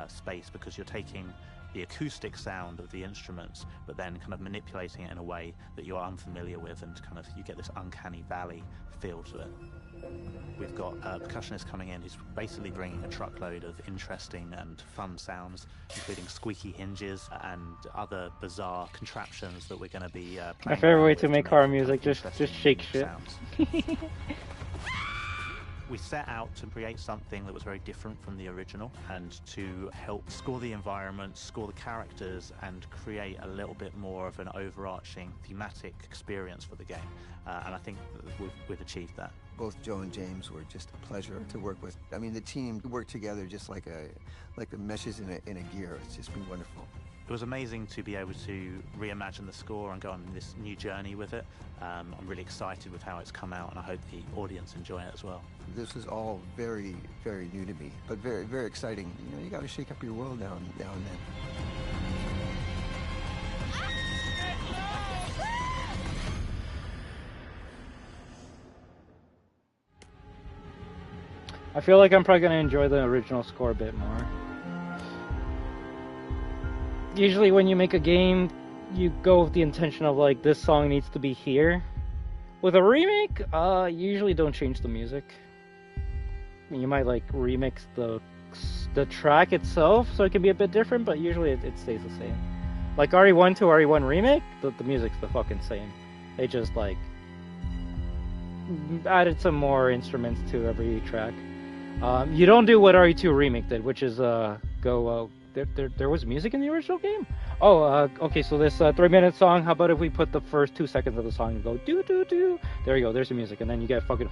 space, because you're taking the acoustic sound of the instruments, but then kind of manipulating it in a way that you're unfamiliar with, and kind of you get this uncanny valley feel to it. We've got a percussionist coming in who's basically bringing a truckload of interesting and fun sounds, including squeaky hinges and other bizarre contraptions that we're going to be playing. My favorite way to make horror music, just shake shit. We set out to create something that was very different from the original, and to help score the environment, score the characters, and create a little bit more of an overarching thematic experience for the game. And I think we've achieved that. Both Joe and James were just a pleasure to work with. I mean, the team worked together just like the meshes in a gear. It's just been wonderful. It was amazing to be able to reimagine the score and go on this new journey with it. I'm really excited with how it's come out, and I hope the audience enjoy it as well. This is all very, very new to me, but very, very exciting. You know, you got to shake up your world now and then. I feel like I'm probably going to enjoy the original score a bit more. Usually when you make a game, you go with the intention of like, this song needs to be here. With a remake, you usually don't change the music. I mean, you might like remix the track itself so it can be a bit different, but usually it stays the same. Like RE1 to RE1 remake, the music's the fucking same. They just like added some more instruments to every track. You don't do what RE2 Remake did, which is there was music in the original game? Oh, okay, so this 3-minute song, how about if we put the first 2 seconds of the song and go do do do? There you go, there's the music, and then you get fucking...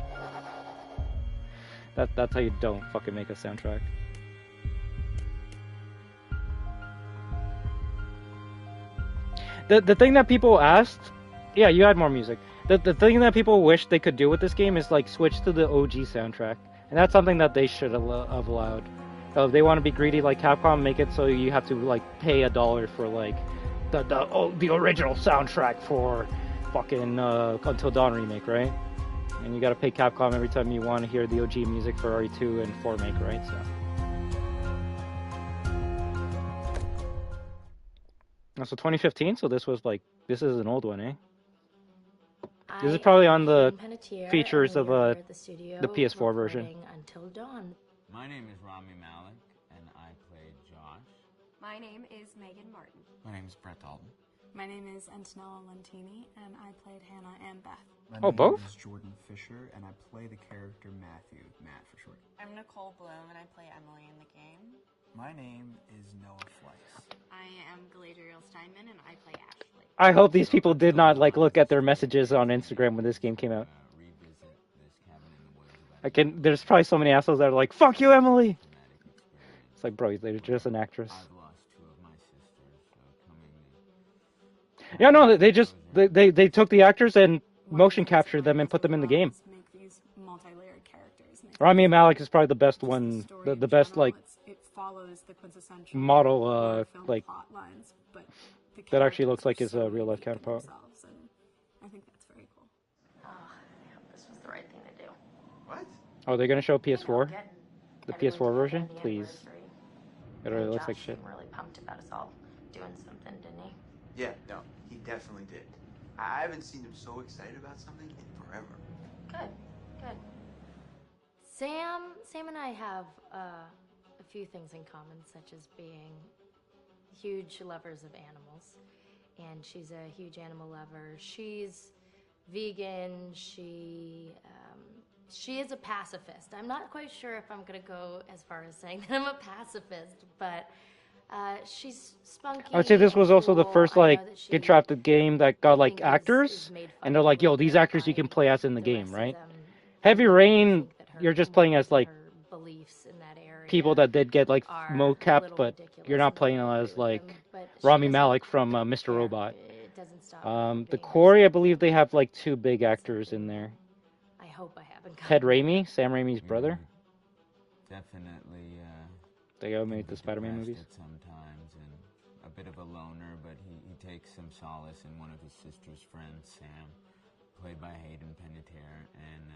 That's how you don't fucking make a soundtrack. The thing that people asked... Yeah, you add more music. The thing that people wish they could do with this game is like switch to the OG soundtrack. And that's something that they should have allowed. If they want to be greedy like Capcom, make it so you have to like pay $1 for like the original soundtrack for fucking Until Dawn remake, right? And you gotta pay Capcom every time you want to hear the OG music for RE2 and 4 make, right? So 2015, so this was like, this is an old one, eh? This is probably on the features of the PS4 version. Until Dawn. My name is Rami Malek, and I played Josh. My name is Megan Martin. My name is Brett Dalton. My name is Antonella Lentini, and I played Hannah and Beth. My both? name is Jordan Fisher, and I play the character Matthew, Matt for short. I'm Nicole Bloom, and I play Emily in the game. My name is Noah Fleiss. I am Galadriel Steinman, and I play Ashley. I hope these people did not like look at their messages on Instagram when this game came out. There's probably so many assholes that are like, "Fuck you, Emily." It's like, bro, they're just an actress. Yeah, no, they just they took the actors and motion captured them and put them in the game. Rami Malek is probably the best one, the best like model like that actually looks like his real life counterpart. I think that's very cool. Oh, I hope this was the right thing to do. What? Oh, they're gonna show PS4, the PS4 version, please. It really looks like shit. I'm really pumped about us all doing something, didn't he? Yeah, no, he definitely did. I haven't seen him so excited about something in forever. Good. Sam and I have a few things in common, such as being huge lovers of animals, and she's a huge animal lover. She's vegan. She is a pacifist. I'm not quite sure if I'm gonna go as far as saying that I'm a pacifist, but she's spunky. I would say this was also the first like Get Trapped game that got like is actors, made fun and they're of like, "Yo, these actors you can play as in the game, right?" Heavy Rain, you're just playing as like beliefs in that area people that did get like mocapped, but you're not playing as like Rami Malek from Mr. Robot. The Quarry, I believe they have like 2 big actors in there. I hope I haven't. Ted Raimi, Sam Raimi's brother. Definitely. They all made the Spider-Man movies. Sometimes, and a bit of a loner, but he takes some solace in one of his sister's friends, Sam, played by Hayden Panettiere, and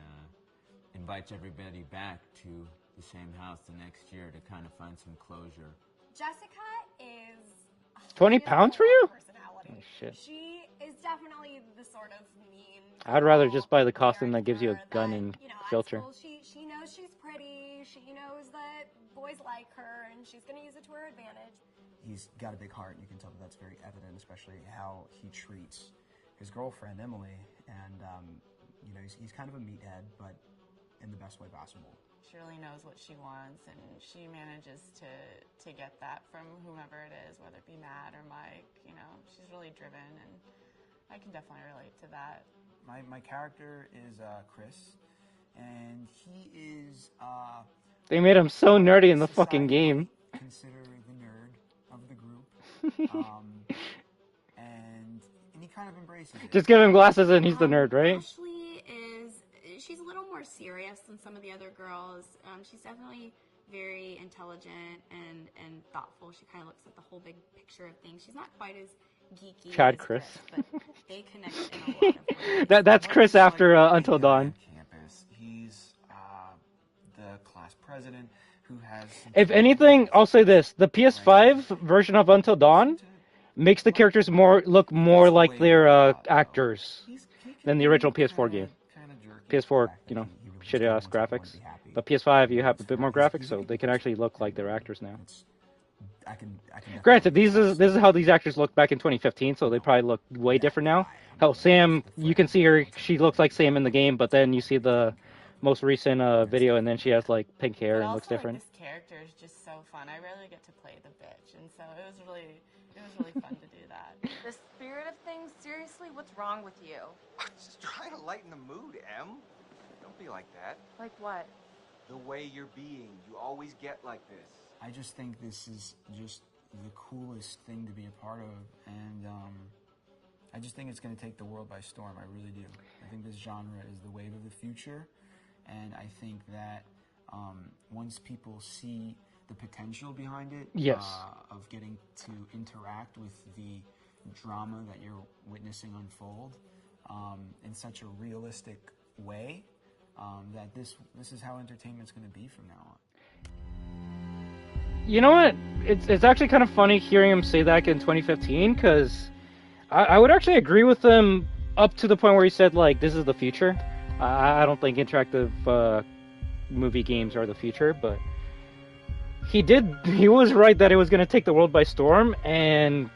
invites everybody back to the same house the next year to kind of find some closure. Jessica is 20 pounds for you? Oh, shit. She is definitely the sort of mean. I'd rather just buy the costume that gives you a gun and filter. She knows she's pretty. She knows that boys like her, and she's going to use it to her advantage. He's got a big heart, and you can tell that that's very evident, especially how he treats his girlfriend, Emily. And, you know, he's kind of a meathead, but in the best way possible. She really knows what she wants, and she manages to get that from whomever it is, whether it be Matt or Mike. You know, she's really driven, and I can definitely relate to that. My character is Chris, and he is They made him so nerdy in the fucking game. Consider the nerd of the group, and he kind of embraces it. Just give him glasses and he's the nerd, right? Ashley she's a little more serious than some of the other girls. She's definitely very intelligent and thoughtful. She kind of looks at the whole big picture of things. She's not quite as geeky Chad as Chris. but they connect in a lot of ways. That's Chris after Until Dawn. Campus. He's the class president who has... If anything, I'll say this. The PS5 version of Until Dawn makes the characters look more like their actors than the original PS4 game. PS4, you know, shitty-ass graphics. But PS5, you have a bit more graphics, so they can actually look like they're actors now. Granted, this is how these actors looked back in 2015, so they probably look way different now. Hell, Sam, you can see her. She looks like Sam in the game, but then you see the most recent video, and then she has like pink hair But and also, looks different. Like, this character is just so fun. I rarely get to play the bitch, and so it was really fun to do that. The spirit of things? Seriously, what's wrong with you? I'm just trying to lighten the mood, Em. Don't be like that. Like what? The way you're being. You always get like this. I just think this is just the coolest thing to be a part of, and I just think it's going to take the world by storm. I really do. I think this genre is the wave of the future, and I think that once people see the potential behind it, Yes. Of getting to interact with the drama that you're witnessing unfold in such a realistic way, that this is how entertainment's going to be from now on. You know what? It's actually kind of funny hearing him say that in 2015, because I would actually agree with him up to the point where he said, like, this is the future. I don't think interactive movie games are the future, but he was right that it was going to take the world by storm, and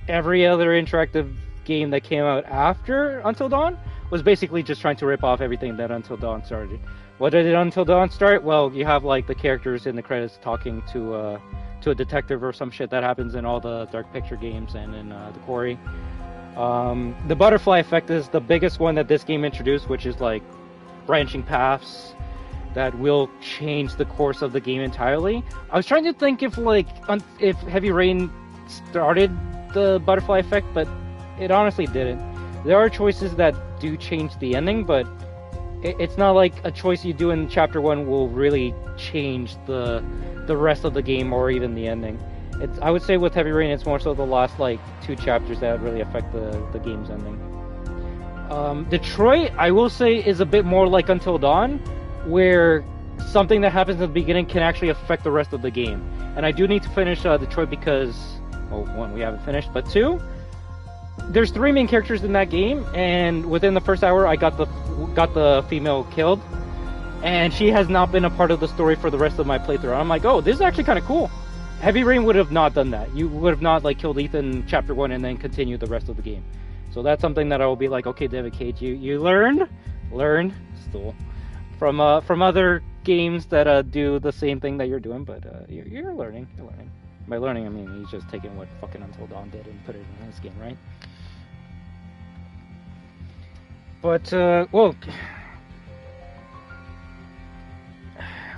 every other interactive game that came out after Until Dawn was basically just trying to rip off everything that Until Dawn started. What did Until Dawn start? Well, you have like the characters in the credits talking to a detective or some shit that happens in all the Dark Picture games and in the Quarry. The butterfly effect is the biggest one that this game introduced, which is like branching paths that will change the course of the game entirely. I was trying to think if if Heavy Rain started the butterfly effect, but it honestly didn't. There are choices that do change the ending, but it's not like a choice you do in Chapter 1 will really change the rest of the game or even the ending. I would say with Heavy Rain, it's more so the last like 2 chapters that really affect the game's ending. Detroit, I will say, is a bit more like Until Dawn, where something that happens in the beginning can actually affect the rest of the game. And I do need to finish Detroit because, well, 1, we haven't finished, but 2, there's 3 main characters in that game, and within the first hour I got the female killed, and she has not been a part of the story for the rest of my playthrough. I'm like, oh, this is actually kind of cool. Heavy Rain would have not done that. You would have not like killed Ethan Chapter 1 and then continued the rest of the game. So that's something that I will be like, okay, David Cage, you learned still from other games that do the same thing that you're doing, but you're learning. By learning, I mean he's just taking what fucking Until Dawn did and put it in his game, right? But well,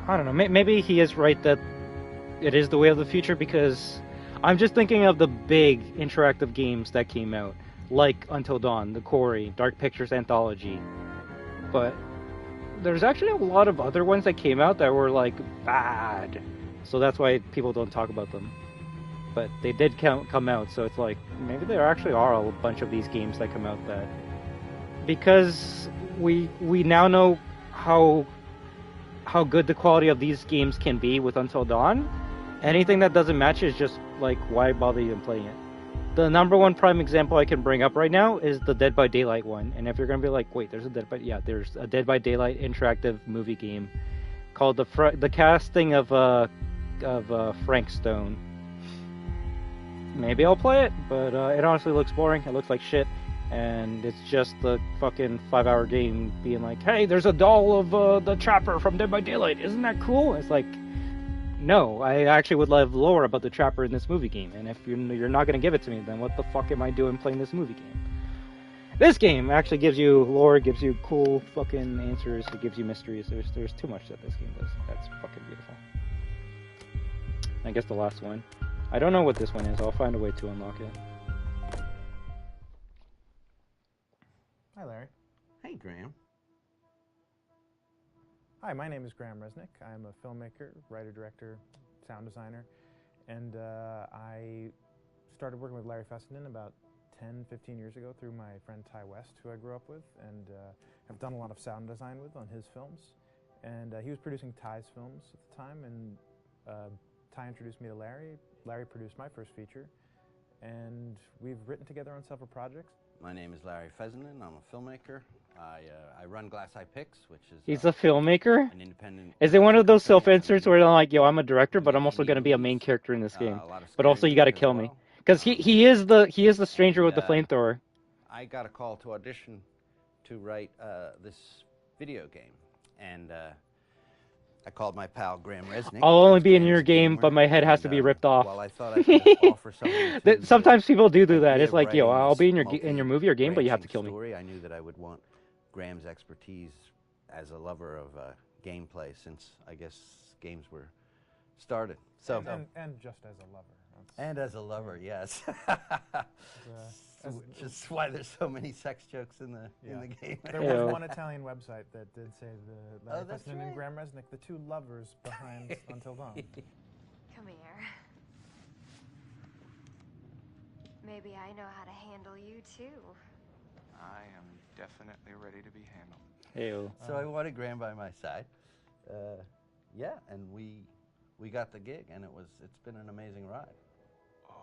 I don't know. Maybe he is right that it is the way of the future, because I'm just thinking of the big interactive games that came out, like Until Dawn, The Quarry, Dark Pictures Anthology. But there's actually a lot of other ones that came out that were like bad, so that's why people don't talk about them. But they did come out, so it's like maybe there actually are a bunch of these games that come out that, because we now know how good the quality of these games can be with Until Dawn. Anything that doesn't match is just like, why bother even playing it? The number one prime example I can bring up right now is the Dead by Daylight one. And if you're gonna be like, wait, there's a Dead by Daylight interactive movie game called the casting of Frank Stone. Maybe I'll play it, but it honestly looks boring. It looks like shit, and it's just the fucking 5-hour game being like, hey, there's a doll of the Trapper from Dead by Daylight. Isn't that cool? It's like, no, I actually would love lore about the Trapper in this movie game, and if you're not going to give it to me, then what the fuck am I doing playing this movie game? This game actually gives you lore, gives you cool fucking answers, it gives you mysteries. There's too much that this game does. That's fucking beautiful. I guess the last one. I don't know what this one is. I'll find a way to unlock it. Hi, Larry. Hey, Graham. Hi, my name is Graham Resnick. I'm a filmmaker, writer, director, sound designer, and I started working with Larry Fessenden about 10, 15 years ago through my friend Ty West, who I grew up with, and have done a lot of sound design with on his films. And he was producing Ty's films at the time, and Ty introduced me to Larry. Larry produced my first feature, and we've written together on several projects. My name is Larry Fessenden. I'm a filmmaker. I run Glass Eye Picks, which is He's a filmmaker? an independent. Is it one of those self-inserts where they're like, yo, I'm a director, but I'm also going to be a main character in this game. But also you got to kill me. Because he is the stranger with the flamethrower. I got a call to audition to write this video game, and I called my pal Graham Resnick. I'll only be in Graham's your game, gamer, but my head has to and, be ripped off. Well, I thought I could offer something to Sometimes people do the that. idea It's of like, yo, writing I'll be in this your movie or game, but you have to kill me. story. I knew that I would want Graham's expertise as a lover of gameplay, since I guess games were started. So and just as a lover. And as a lover, yes. Which is why there's so many sex jokes in the game. There was one Italian website that did say the Larry that's Fessenden and right. Graham Resnick, the two lovers behind Until Dawn. Come here. Maybe I know how to handle you too. I am definitely ready to be handled. Ew. So I wanted Graham by my side. Yeah, and we got the gig, and it's been an amazing ride. Oh,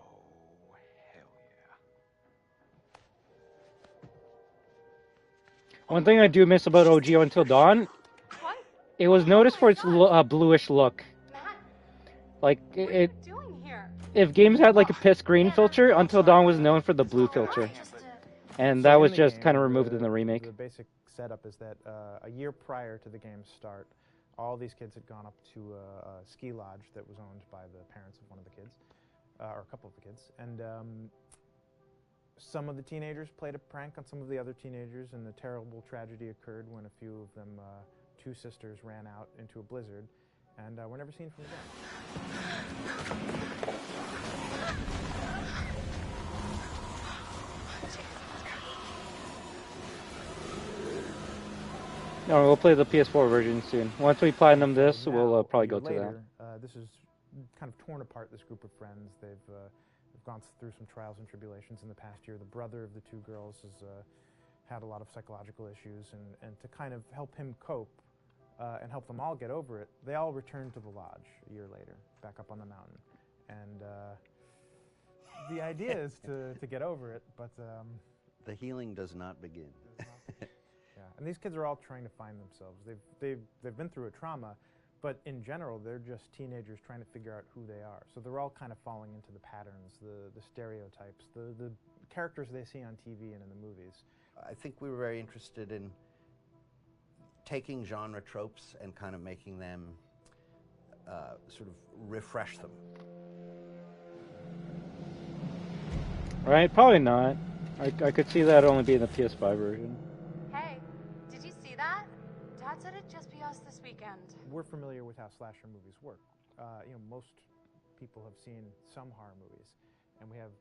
hell yeah. One thing I do miss about OG Until Dawn, it was noticed for its bluish look. Like if games had like a piss green filter, Until Dawn was known for the blue filter, and that was just kind of removed in the remake. The basic setup is that a year prior to the game's start, all these kids had gone up to a ski lodge that was owned by the parents of one of the kids, or a couple of the kids, and some of the teenagers played a prank on some of the other teenagers, and a terrible tragedy occurred when a few of them, two sisters, ran out into a blizzard, and were never seen from again. No, we'll play the PS4 version soon. Once we platinum this, we'll probably go to that. This is kind of torn apart, this group of friends. They've gone through some trials and tribulations in the past year. The brother of the two girls has had a lot of psychological issues, and to kind of help him cope and help them all get over it, they all returned to the lodge a year later, back up on the mountain. And the idea is to get over it, but... the healing does not begin. Yeah, and these kids are all trying to find themselves. They've been through a trauma, but in general, they're just teenagers trying to figure out who they are. So they're all kind of falling into the patterns, the stereotypes, the characters they see on TV and in the movies. I think we were very interested in taking genre tropes and kind of making them sort of refresh them. Right? Probably not. I could see that only being the PS5 version. Hey, did you see that? Dad said it'd just be us this weekend. We're familiar with how slasher movies work. Most people have seen some horror movies, and we have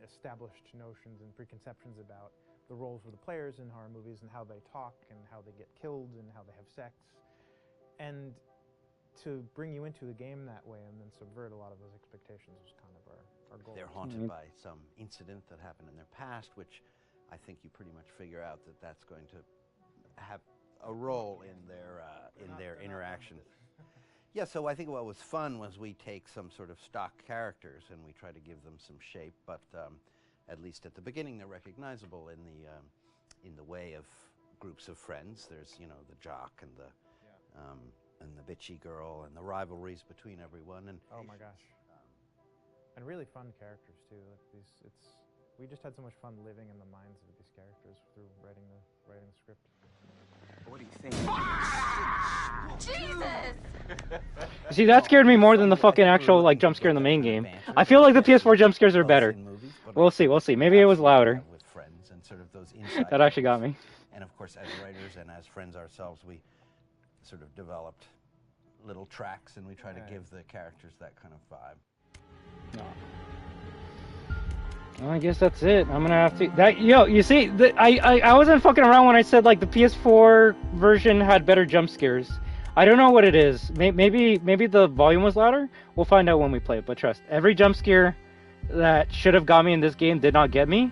established notions and preconceptions about the roles of the players in horror movies and how they talk and how they get killed and how they have sex. And to bring you into the game that way and then subvert a lot of those expectations is kind of our goal. They're haunted by some incident that happened in their past, which I think you pretty much figure out that that's going to have a role in their interaction. Yeah, so I think what was fun was we take some sort of stock characters and we try to give them some shape, but at least at the beginning they're recognizable in the way of groups of friends. There's the jock and the bitchy girl and the rivalries between everyone. And oh my gosh, and really fun characters too. Like we just had so much fun living in the minds of these characters through writing the script. What do you think? Jesus! See, that scared me more than the fucking actual jump scare in the main game. I feel like the PS4 jump scares are better. We'll see. Maybe it was louder. With friends and sort of those inside that actually got me. And of course, as writers and as friends ourselves, we sort of developed little tracks, and we try to give the characters that kind of vibe. Well, I guess that's it. I'm gonna have to. You see, I wasn't fucking around when I said like the PS4 version had better jump scares. I don't know what it is. Maybe the volume was louder. We'll find out when we play it. But trust, every jump scare that should have got me in this game did not get me.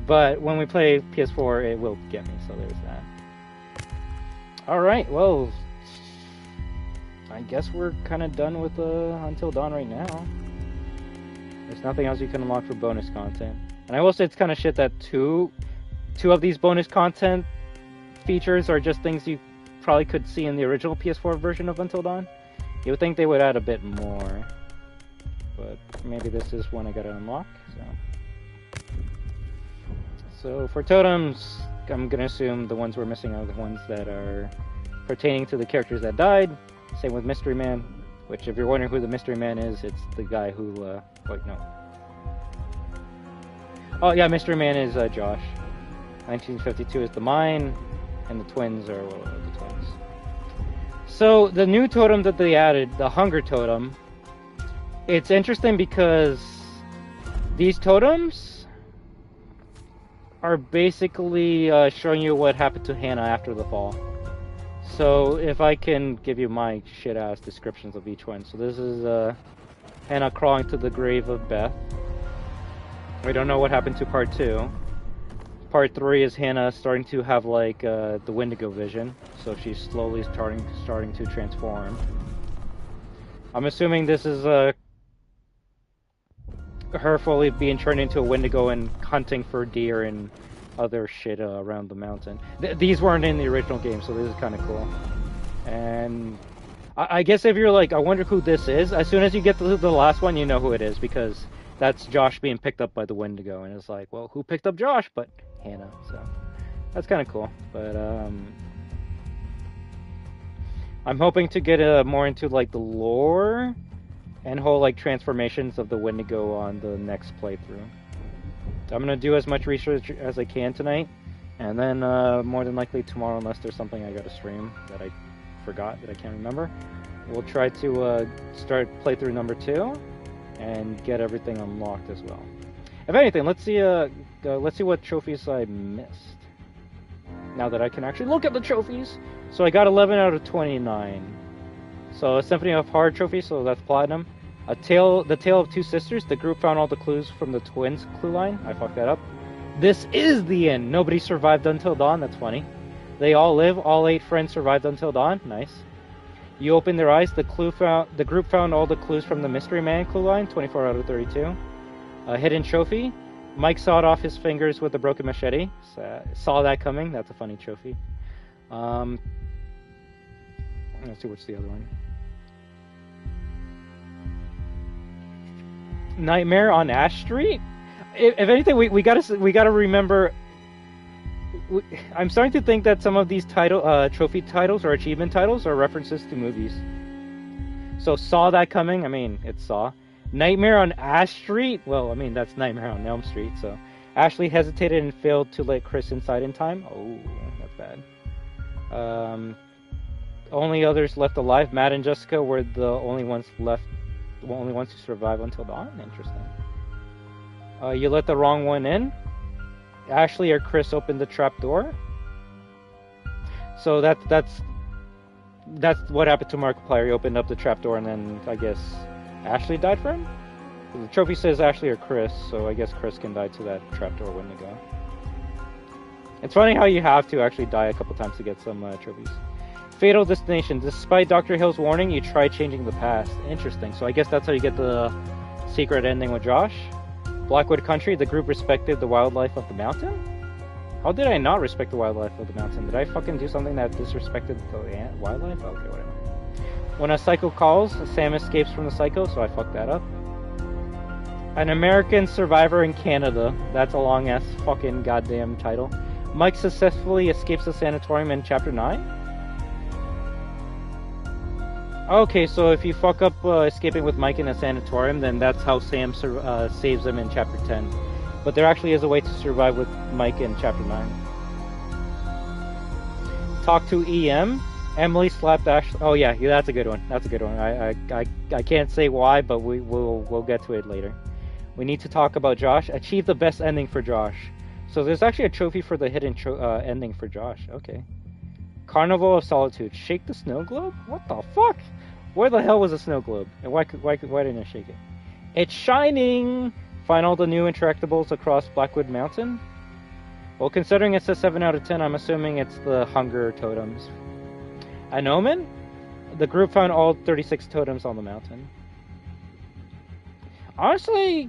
But when we play PS4, it will get me. So there's that. All right. Well, I guess we're kind of done with Until Dawn right now. There's nothing else you can unlock for bonus content. And I will say it's kind of shit that two of these bonus content features are just things you probably could see in the original PS4 version of Until Dawn. You would think they would add a bit more. But maybe this is one I gotta unlock. So for totems, I'm gonna assume the ones we're missing are the ones that are pertaining to the characters that died. Same with Mystery Man, which if you're wondering who the Mystery Man is, it's the guy who, wait, no. Oh yeah, Mystery Man is Josh. 1952 is the mine, and the twins are the twins. So the new totem that they added, the hunger totem, it's interesting because these totems are basically showing you what happened to Hannah after the fall. So if I can give you my shit-ass descriptions of each one. So this is Hannah crawling to the grave of Beth. We don't know what happened to part 2. Part 3 is Hannah starting to have like the Wendigo vision, so she's slowly starting to transform. I'm assuming this is her fully being turned into a Wendigo and hunting for deer and other shit around the mountain. These weren't in the original game, so this is kind of cool. And I guess if you're like, I wonder who this is, as soon as you get to the last one, you know who it is, because that's Josh being picked up by the Wendigo, and it's like, well, who picked up Josh? But Hannah, so that's kind of cool. But I'm hoping to get more into like the lore and whole like transformations of the Wendigo on the next playthrough. I'm gonna do as much research as I can tonight, and then more than likely tomorrow, unless there's something I gotta stream that I forgot that I can't remember, we'll try to start playthrough number 2 and get everything unlocked as well. If anything, let's see what trophies I missed. Now that I can actually look at the trophies. So I got 11 out of 29. So a Symphony of Heart trophy, so that's platinum. The Tale of Two Sisters. The group found all the clues from the twins clue line. I fucked that up. This is the end. Nobody survived until dawn. That's funny. They all live. All 8 friends survived until dawn. Nice. You open their eyes. The group found all the clues from the Mystery Man clue line. 24 out of 32. A hidden trophy. Mike sawed off his fingers with a broken machete. Saw that coming. That's a funny trophy. Let's see what's the other one. Nightmare on Ash Street. If anything, we gotta remember. I'm starting to think that some of these trophy titles or achievement titles are references to movies. So Saw That Coming. I mean, it's Saw. Nightmare on Ash Street. Well, I mean that's Nightmare on Elm Street. So Ashley hesitated and failed to let Chris inside in time. Oh, that's bad. Only others left alive. Matt and Jessica were the only ones who survive until dawn. Interesting. You let the wrong one in. Ashley or Chris opened the trap door. So that's what happened to Markiplier. He opened up the trap door, and then I guess Ashley died for him. The trophy says Ashley or Chris, so I guess Chris can die to that trap door Wendigo. It's funny how you have to actually die a couple times to get some trophies. Fatal Destination. Despite Dr. Hill's warning, you try changing the past. Interesting. So I guess that's how you get the secret ending with Josh. Blackwood Country. The group respected the wildlife of the mountain? How did I not respect the wildlife of the mountain? Did I fucking do something that disrespected the wildlife? Okay, whatever. When a psycho calls, Sam escapes from the psycho, so I fucked that up. An American survivor in Canada. That's a long-ass fucking goddamn title. Mike successfully escapes the sanatorium in Chapter 9? Okay, so if you fuck up escaping with Mike in a sanatorium, then that's how Sam saves him in Chapter 10. But there actually is a way to survive with Mike in Chapter 9. Talk to EM. Emily slapped Ashley. Oh yeah, that's a good one. That's a good one. I can't say why, but we'll get to it later. We need to talk about Josh. Achieve the best ending for Josh. So there's actually a trophy for the hidden ending for Josh. Okay. Carnival of Solitude. Shake the snow globe? What the fuck? Where the hell was the snow globe? And why didn't I shake it? It's shining! Find all the new interactables across Blackwood Mountain? Well, considering it's a 7 out of 10, I'm assuming it's the hunger totems. An omen? The group found all 36 totems on the mountain. Honestly,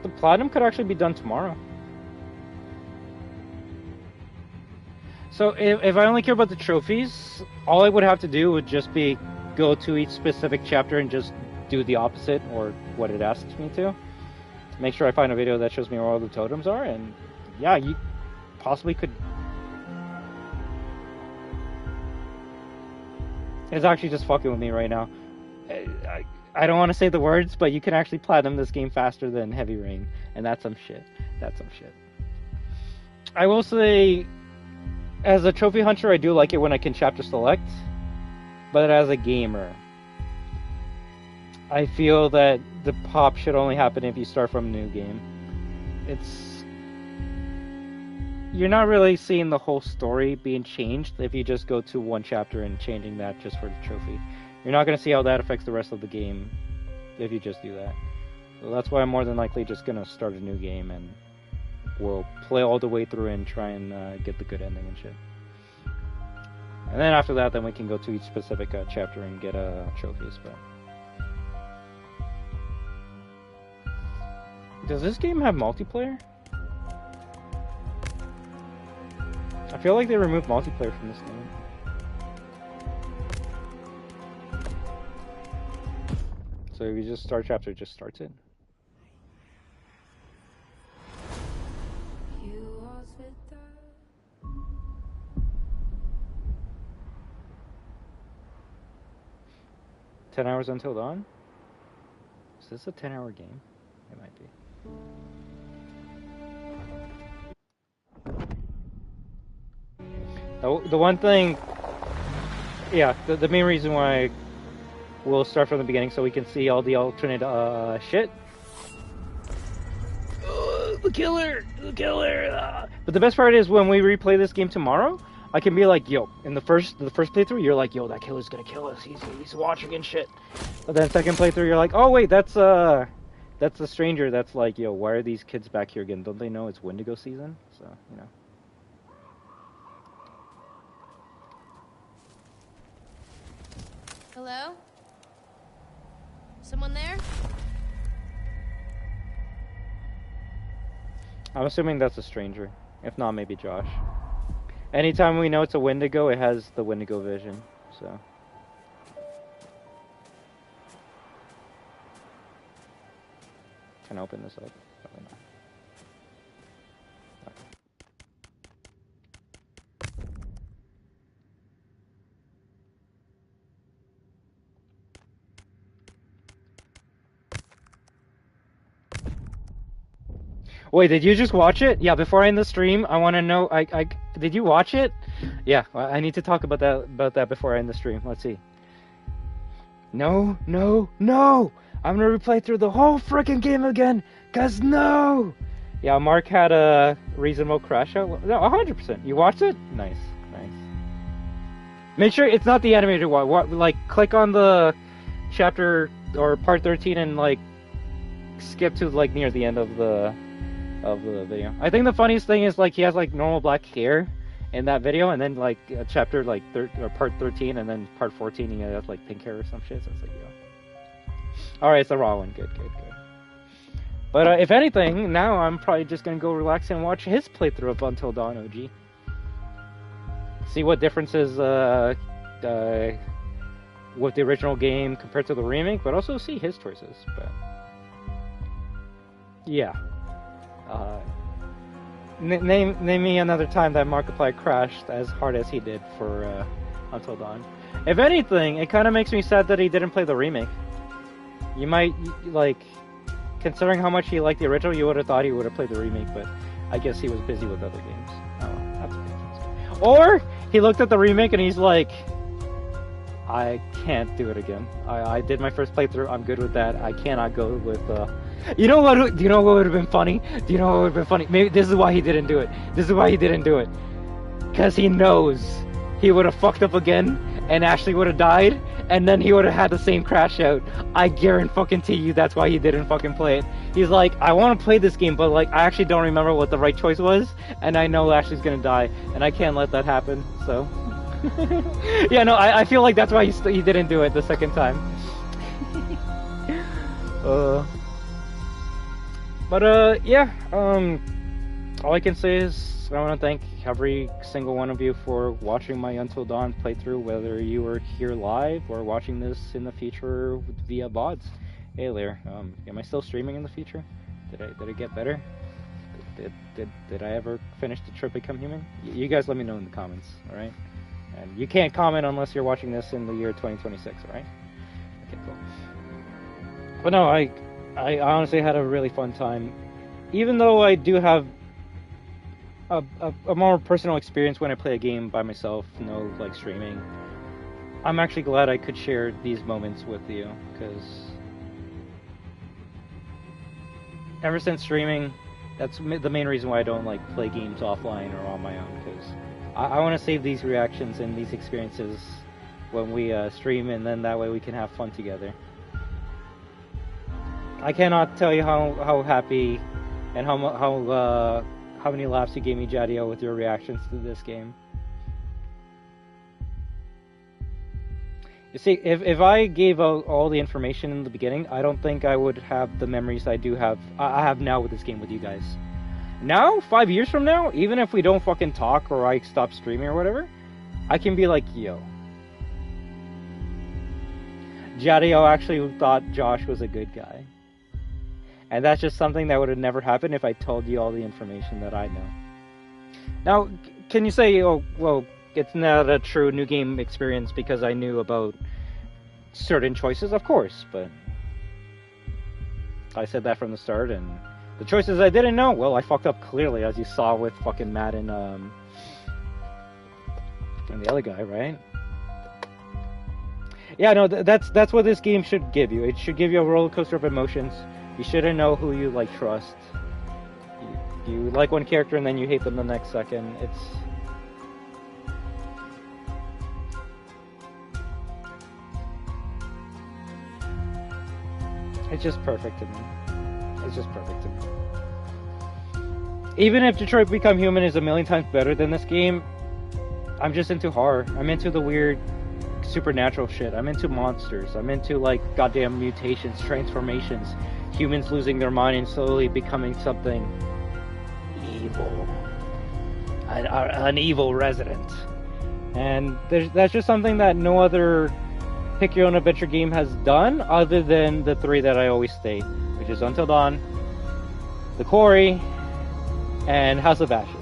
the platinum could actually be done tomorrow. So if I only care about the trophies, all I would have to do would just be go to each specific chapter and just do the opposite or what it asks me to. make sure I find a video that shows me where all the totems are, and yeah, you possibly could. It's actually just fucking with me right now. I don't want to say the words, but you can actually platinum this game faster than Heavy Rain, and that's some shit. That's some shit. I will say, as a trophy hunter, I do like it when I can chapter select, but as a gamer, I feel that the pop should only happen if you start from a new game. You're not really seeing the whole story being changed if you just go to one chapter and changing that just for the trophy. You're not going to see how that affects the rest of the game if you just do that. So that's why I'm more than likely just going to start a new game and we'll play all the way through and try and get the good ending and shit. And then after that, then we can go to each specific chapter and get trophies. But does this game have multiplayer? I feel like they removed multiplayer from this game. So if you just start chapter, it just starts it. $10 until dawn? Is this a 10-hour game? It might be. The one thing, yeah, the main reason why we'll start from the beginning so we can see all the alternate shit. The killer. But the best part is when we replay this game tomorrow, I can be like, yo, in the first playthrough, you're like, yo, that killer's gonna kill us. He's watching and shit. But then second playthrough, you're like, oh wait, that's the stranger. That's like, yo, why are these kids back here again? Don't they know it's Wendigo season? So you know. Hello? Someone there? I'm assuming that's a stranger. If not, maybe Josh. Anytime we know it's a Wendigo, it has the Wendigo vision, so. Can I open this up? Probably not. Okay. Wait, did you just watch it? Yeah, before I end the stream, I want to know, did you watch it? Yeah, I need to talk about that before I end the stream. Let's see. No! I'm gonna replay through the whole freaking game again, cause no! Yeah, Mark had a reasonable crash out. No, 100%. You watched it? Nice. Make sure it's not the animated one. Like, click on the chapter or part 13 and like skip to like near the end of the video. I think the funniest thing is like he has like normal black hair in that video, and then like chapter like part 13 and then part 14 he has like pink hair or some shit. So it's like, yo. All right, it's the raw one. Good. But if anything, now I'm probably just gonna go relax and watch his playthrough of Until Dawn OG. See what differences with the original game compared to the remake, but also see his choices. But yeah. Name me another time that Markiplier crashed as hard as he did for Until Dawn. If anything, it kind of makes me sad that he didn't play the remake. You might, like, considering how much he liked the original, you would have thought he would have played the remake, but I guess he was busy with other games. Oh, that's okay. Or he looked at the remake and he's like, I can't do it again. I did my first playthrough. I'm good with that. I cannot go with you know what? Do you know what would have been funny? Maybe this is why he didn't do it. Because he knows he would have fucked up again, and Ashley would have died, and then he would have had the same crash out. I guarantee you that's why he didn't fucking play it. He's like, I want to play this game, but like I actually don't remember what the right choice was, and I know Ashley's gonna die, and I can't let that happen. So, yeah, no, I feel like that's why he didn't do it the second time. Yeah, all I can say is I want to thank every single one of you for watching my Until Dawn playthrough, whether you were here live or watching this in the future via VODs. Hey there, am I still streaming in the future? Did it get better? Did I ever finish Detroit Become Human? You guys let me know in the comments, all right? And you can't comment unless you're watching this in the year 2026, all right? Okay, cool. But no, I honestly had a really fun time. Even though I do have a more personal experience when I play a game by myself, no like streaming, I'm actually glad I could share these moments with you, because ever since streaming, that's the main reason why I don't like play games offline or on my own, because I want to save these reactions and these experiences when we stream, and then that way we can have fun together. I cannot tell you how happy and how many laughs you gave me, Jadio, with your reactions to this game. You see, if I gave out all the information in the beginning, I don't think I would have the memories I have now with this game with you guys. Now, 5 years from now, even if we don't fucking talk or I stop streaming or whatever, I can be like, yo, Jadio actually thought Josh was a good guy. And that's just something that would have never happened if I told you all the information that I know. Now, can you say, oh, well, it's not a true new game experience because I knew about certain choices? Of course, but I said that from the start, and the choices I didn't know, well, I fucked up clearly, as you saw with fucking Matt and the other guy, right? Yeah, no, that's what this game should give you. It should give you a roller coaster of emotions. You shouldn't know who you like trust. You like one character and then you hate them the next second. It's just perfect to me. It's just perfect to me. Even if Detroit Become Human is a million times better than this game, I'm just into horror. I'm into the weird supernatural shit. I'm into monsters. I'm into like goddamn mutations, transformations, humans losing their mind and slowly becoming something evil. An evil resident. And that's just something that no other pick your own adventure game has done, other than the three that I always state, which is Until Dawn, The Quarry, and House of Ashes.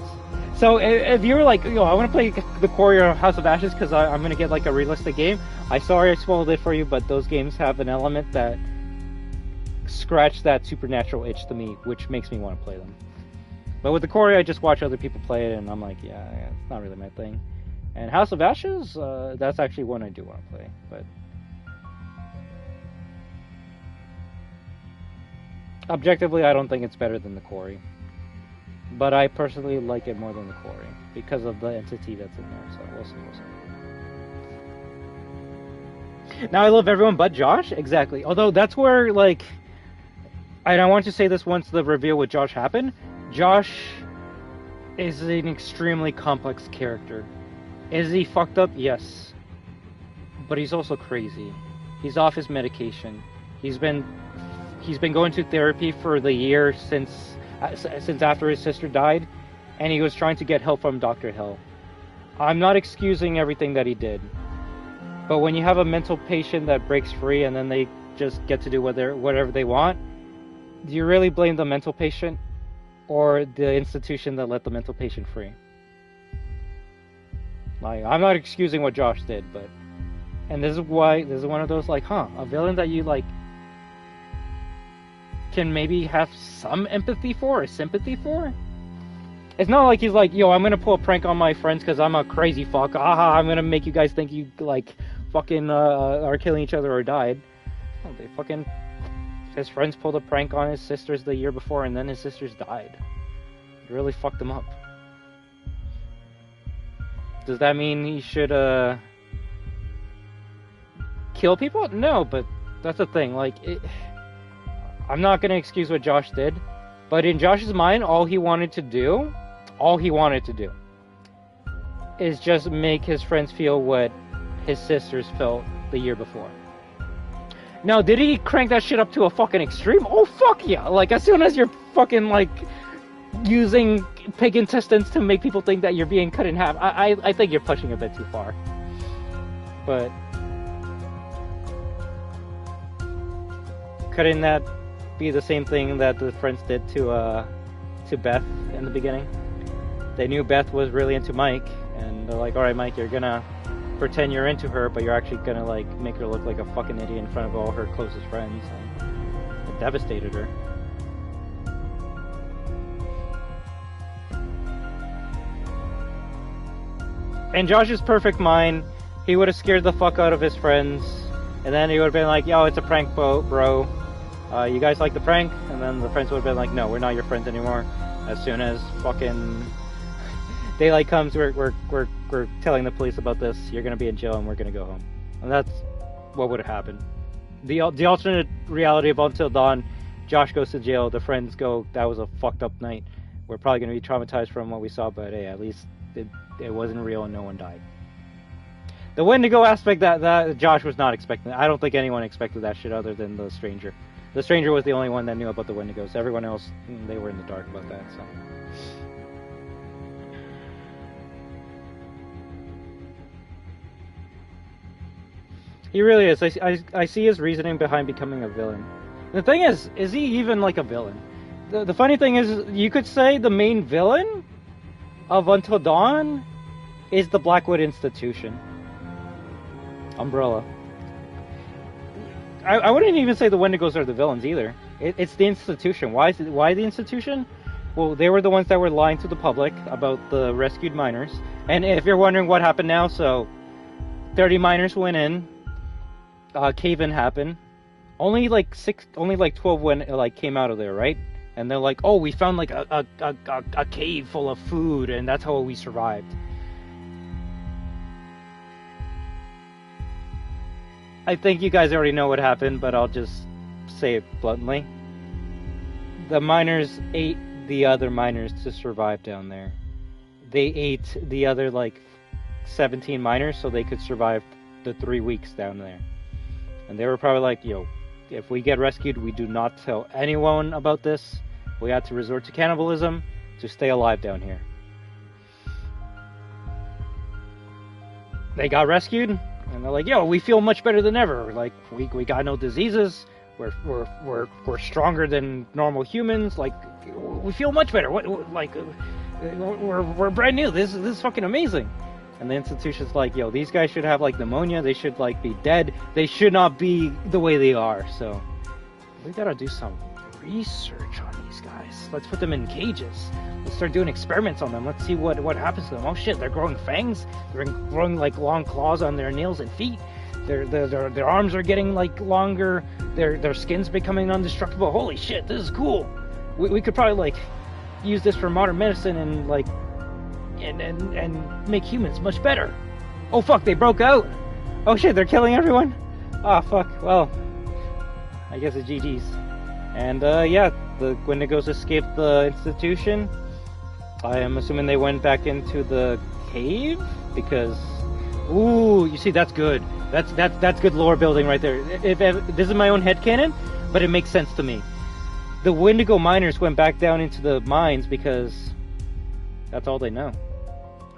So if you're like, yo, I want to play The Quarry or House of Ashes because I'm going to get like a realistic game, sorry I spoiled it for you, but those games have an element that scratch that supernatural itch to me, which makes me want to play them. But with The Quarry, I just watch other people play it, and I'm like, yeah, it's not really my thing. And House of Ashes, that's actually one I do want to play, but objectively, I don't think it's better than The Quarry. But I personally like it more than The Quarry because of the entity that's in there, so we'll see. Now, I love everyone but Josh, exactly. Although that's where, like, and I want to say this once the reveal with Josh happened, Josh is an extremely complex character. Is he fucked up? Yes. But he's also crazy. He's off his medication. He's been going to therapy for the year since after his sister died, and he was trying to get help from Dr. Hill. I'm not excusing everything that he did, but when you have a mental patient that breaks free and then they just get to do whatever they want, do you really blame the mental patient or the institution that let the mental patient free? Like, I'm not excusing what Josh did, and this is one of those, like, a villain that you, like, can maybe have some empathy for or sympathy for. It's not like he's like, yo, I'm gonna pull a prank on my friends because I'm a crazy fuck. I'm gonna make you guys think you like fucking are killing each other or died. No, his friends pulled a prank on his sisters the year before, and then his sisters died. It really fucked him up. Does that mean he should kill people? No, but that's the thing. Like, I'm not going to excuse what Josh did, but in Josh's mind, all he wanted to do is just make his friends feel what his sisters felt the year before. Now, did he crank that shit up to a fucking extreme? Oh, fuck yeah! Like, as soon as you're fucking, like, using pig intestines to make people think that you're being cut in half, I think you're pushing a bit too far. But cutting that be the same thing that the friends did to Beth in the beginning. They knew Beth was really into Mike, and they're like, all right, Mike, you're gonna pretend you're into her, but you're actually gonna like make her look like a fucking idiot in front of all her closest friends. And it devastated her. In Josh's perfect mind, he would have scared the fuck out of his friends, and then he would have been like, yo, it's a prank, bro. You guys like the prank? And then the friends would have been like, no, we're not your friends anymore. As soon as fucking daylight comes, we're telling the police about this. You're gonna be in jail and we're gonna go home. And that's what would have happened. The alternate reality of Until Dawn, Josh goes to jail, the friends go, that was a fucked up night. We're probably gonna be traumatized from what we saw, but hey, at least it wasn't real and no one died. The Wendigo aspect, that Josh was not expecting. I don't think anyone expected that shit other than the stranger. The stranger was the only one that knew about the Wendigos. Everyone else, they were in the dark about that, so. He really is. I see his reasoning behind becoming a villain. The thing is he even like a villain? The funny thing is, you could say the main villain of Until Dawn is the Blackwood Institution. Umbrella. I wouldn't even say the Wendigos are the villains either. It's the institution. Why the institution? Well, they were the ones that were lying to the public about the rescued miners. And if you're wondering what happened now, so 30 miners went in. Cave-in happened. Only like 12 came out of there, right? And they're like, oh, we found like a cave full of food, and that's how we survived. I think you guys already know what happened, but I'll just say it bluntly. The miners ate the other miners to survive down there. They ate the other, 17 miners so they could survive the 3 weeks down there. And they were probably like, yo, if we get rescued, we do not tell anyone about this. We had to resort to cannibalism to stay alive down here. They got rescued, and they're like, yo, we feel much better than ever. Like, we got no diseases. We're stronger than normal humans. Like, we feel much better. We're brand new. This is fucking amazing. And the institution's like, yo, these guys should have pneumonia. They should be dead. They should not be the way they are. So we gotta do some research on these guys. Let's put them in cages. Let's start doing experiments on them. Let's see what happens to them. Oh shit, they're growing fangs. They're growing long claws on their nails and feet. Their arms are getting longer. Their skin's becoming indestructible. Holy shit, this is cool. We could probably use this for modern medicine and make humans much better. Oh fuck, they broke out. Oh shit, they're killing everyone. Ah fuck. Well, I guess it's GG's. And yeah, the Wendigos escaped the institution. I am assuming they went back into the cave because, ooh, you see, that's good. That's good lore building right there. If this is my own headcanon, but it makes sense to me. The Wendigo miners went back down into the mines because that's all they know.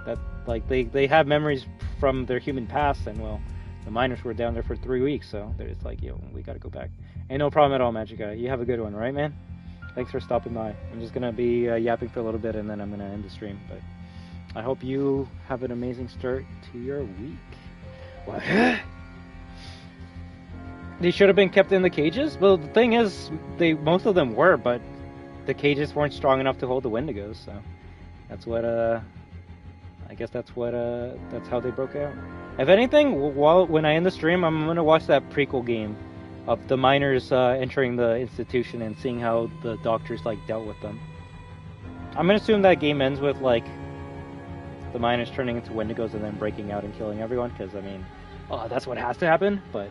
That they have memories from their human past, and well, the miners were down there for 3 weeks, so they're just like, yo, we gotta go back. Ain't no problem at all, Magic Guy. You have a good one, right, man? Thanks for stopping by. I'm just gonna be yapping for a little bit, and then I'm gonna end the stream. But I hope you have an amazing start to your week. What? They should have been kept in the cages? Well, the thing is, most of them were, but the cages weren't strong enough to hold the Wendigos, so that's what, I guess that's how they broke out. If anything, when I end the stream, I'm gonna watch that prequel game of the miners entering the institution and seeing how the doctors dealt with them. I'm gonna assume that game ends with the miners turning into Wendigos and then breaking out and killing everyone, because I mean, that's what has to happen. But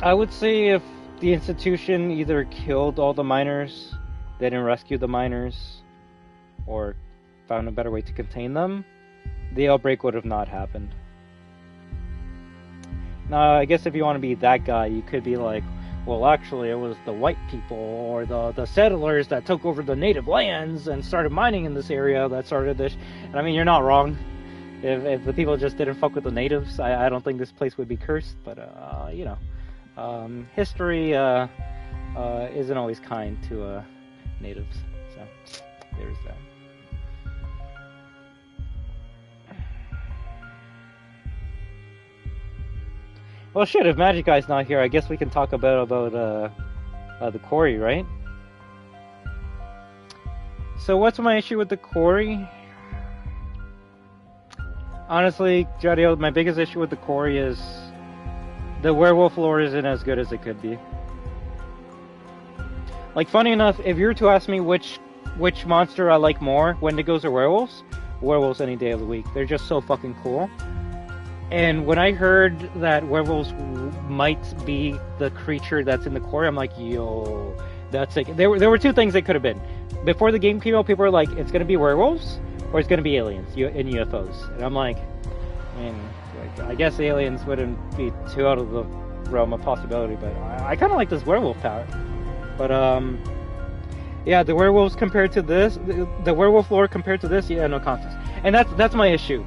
I would say if the institution either killed all the miners, they didn't rescue the miners, or found a better way to contain them, the outbreak would have not happened. Now, I guess if you want to be that guy, you could be like, well, actually, it was the white people or the settlers that took over the native lands and started mining in this area that started this. And I mean, you're not wrong. if the people just didn't fuck with the natives, I don't think this place would be cursed. But you know, history isn't always kind to natives. So there's that. Well, shit. If Magic Guy's not here, I guess we can talk about the quarry, right? So what's my issue with the quarry? Honestly, Jadio, my biggest issue with the quarry is the werewolf lore isn't as good as it could be. Like, funny enough, if you were to ask me which monster I like more, Wendigos or werewolves, werewolves any day of the week. They're just so fucking cool. And when I heard that werewolves might be the creature that's in the quarry, I'm like, yo, that's like... There were two things it could have been. Before the game came out, people were like, it's going to be werewolves, or it's going to be aliens and UFOs. And I'm like, I mean, like, I guess aliens wouldn't be too out of the realm of possibility, but I kind of like this werewolf power. But, yeah, the werewolves compared to this, the werewolf lore compared to this, yeah, no contest. And that's my issue.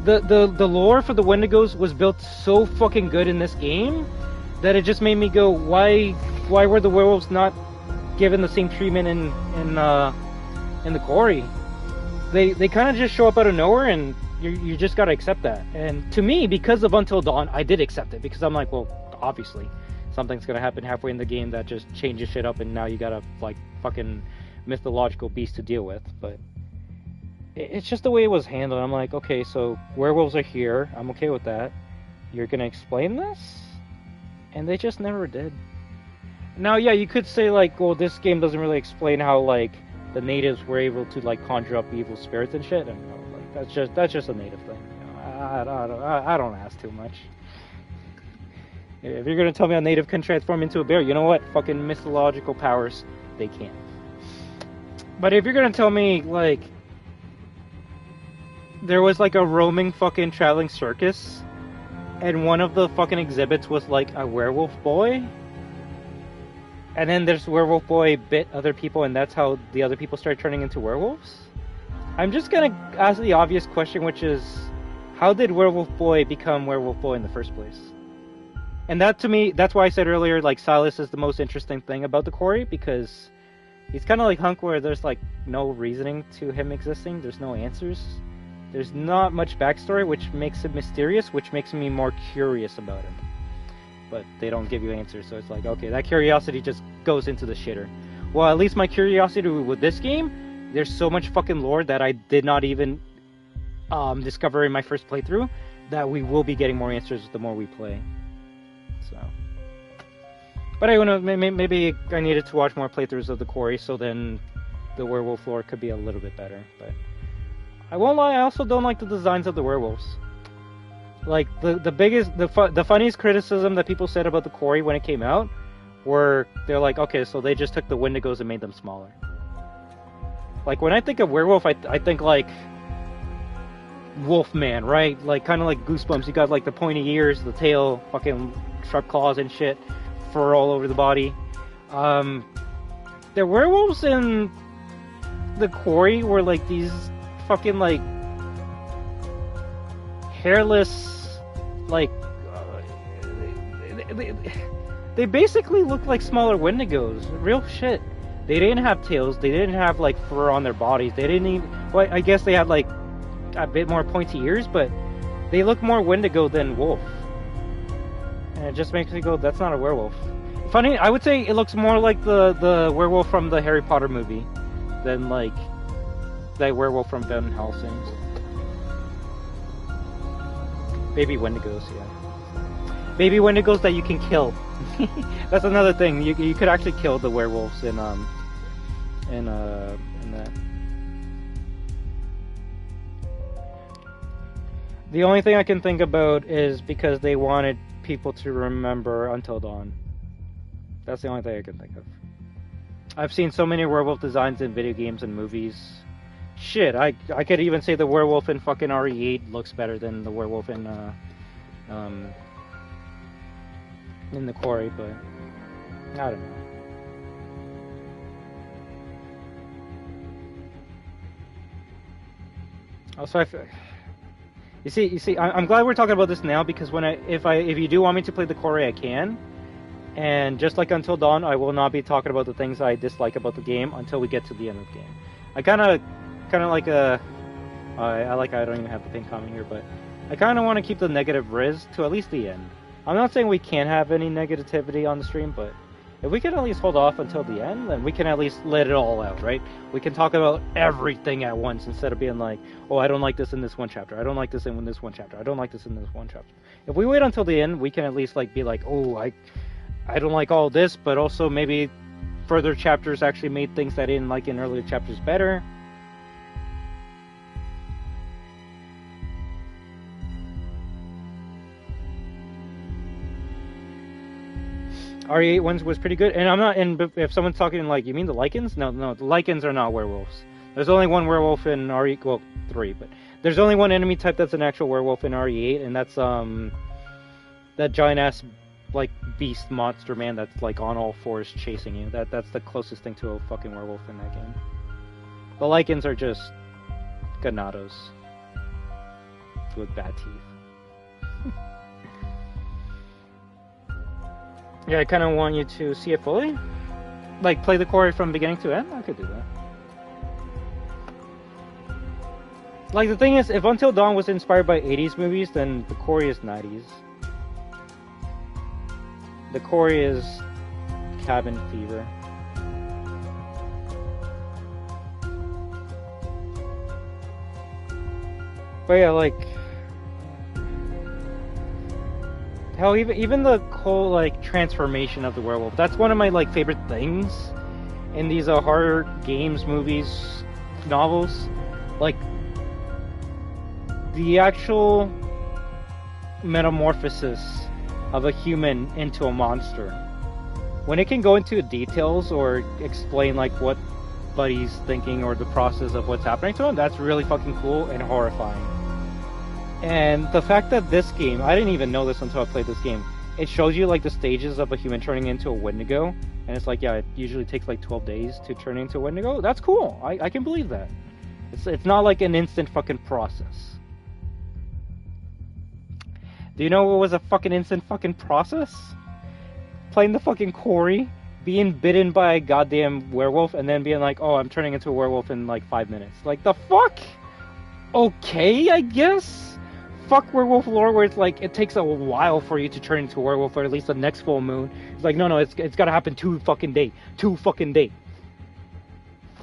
The lore for the Wendigos was built so fucking good in this game that it just made me go, why were the werewolves not given the same treatment in the quarry? They kind of just show up out of nowhere, and you just gotta accept that. And to me, because of Until Dawn, I did accept it, because I'm like, well, obviously something's gonna happen halfway in the game that just changes shit up, and now you got a like fucking mythological beast to deal with. But it's just the way it was handled. I'm like, okay, so werewolves are here. I'm okay with that. You're gonna explain this? And they just never did. Now, yeah, you could say like, well, this game doesn't really explain how like the natives were able to like conjure up evil spirits and shit. And like that's just a native thing. You know, I don't ask too much. If you're gonna tell me a native can transform into a bear, you know what? Fucking mythological powers, they can't. But if you're gonna tell me like there was like a roaming fucking traveling circus, and one of the fucking exhibits was like a werewolf boy, and then this werewolf boy bit other people, and that's how the other people started turning into werewolves, I'm just gonna ask the obvious question, which is, how did werewolf boy become werewolf boy in the first place? And that, to me, that's why I said earlier, like, Silas is the most interesting thing about the quarry, because he's kind of like Hunk, where there's like no reasoning to him existing, there's no answers. There's not much backstory, which makes it mysterious, which makes me more curious about him. But they don't give you answers, so it's like, okay, that curiosity just goes into the shitter. Well, at least my curiosity with this game, there's so much fucking lore that I did not even discover in my first playthrough, that we will be getting more answers the more we play. So, but I don't know, maybe I needed to watch more playthroughs of the quarry, so then the werewolf lore could be a little bit better, but... I won't lie, I also don't like the designs of the werewolves. Like, the funniest criticism that people said about the quarry when it came out were, they're like, okay, so they just took the Wendigos and made them smaller. Like, when I think of werewolf, I think like Wolfman, right? Like, kind of like Goosebumps. You got like the pointy ears, the tail, fucking sharp claws and shit, fur all over the body. The werewolves in the quarry were like these fucking like hairless, like they basically look like smaller Wendigos. Real shit. They didn't have tails. They didn't have like fur on their bodies. They didn't even. Well, I guess they had like a bit more pointy ears, but they look more Wendigo than wolf. And it just makes me go, that's not a werewolf. Funny, I would say it looks more like the werewolf from the Harry Potter movie than like that werewolf from Van Helsing. Baby Wendigos, yeah. Baby Wendigos that you can kill. That's another thing. You could actually kill the werewolves in that. The only thing I can think about is because they wanted people to remember Until Dawn. That's the only thing I can think of. I've seen so many werewolf designs in video games and movies. Shit, I could even say the werewolf in fucking RE8 looks better than the werewolf in the quarry, but I don't know. Also, You see, I'm glad we're talking about this now because if you do want me to play the Corey, I can. And just like Until Dawn, I will not be talking about the things I dislike about the game until we get to the end of the game. I kind of like I don't even have the pin comment here, but I kind of want to keep the negative riz to at least the end. I'm not saying we can't have any negativity on the stream, but if we can at least hold off until the end, then we can at least let it all out, right? We can talk about everything at once instead of being like, oh, I don't like this in this one chapter. I don't like this in this one chapter. I don't like this in this one chapter. If we wait until the end, we can at least like be like, oh, I don't like all this, but also maybe further chapters actually made things that I didn't like in earlier chapters better. RE8 ones was pretty good, and I'm not. And if someone's talking like, you mean the Lycans? No, the Lycans are not werewolves. There's only one werewolf in RE. Well, 3, but there's only one enemy type that's an actual werewolf in RE8, and that's that giant ass like beast monster man that's like on all fours chasing you. That's the closest thing to a fucking werewolf in that game. The Lycans are just ganados with bad teeth. Yeah, I kind of want you to see it fully. Like, play the Corey from beginning to end? I could do that. Like, the thing is, if Until Dawn was inspired by 80s movies, then the Corey is 90s. The Corey is Cabin Fever. But yeah, like... Hell, even the whole, like, transformation of the werewolf. That's one of my, like, favorite things in these horror games, movies, novels. Like, the actual metamorphosis of a human into a monster. When it can go into details or explain, like, what Buddy's thinking or the process of what's happening to him, that's really fucking cool and horrifying. And the fact that this game, I didn't even know this until I played this game, it shows you like the stages of a human turning into a Wendigo, and it's like, yeah, it usually takes like 12 days to turn into a Wendigo. That's cool. I can believe that. It's not like an instant fucking process. Do you know what was a fucking instant fucking process? Playing the fucking Corey, being bitten by a goddamn werewolf, and then being like, oh, I'm turning into a werewolf in like 5 minutes. Like, the fuck? Okay, I guess? Fuck werewolf lore where it's like, it takes a while for you to turn into a werewolf, or at least the next full moon. It's like, no, it's gotta happen 2 fucking day. It's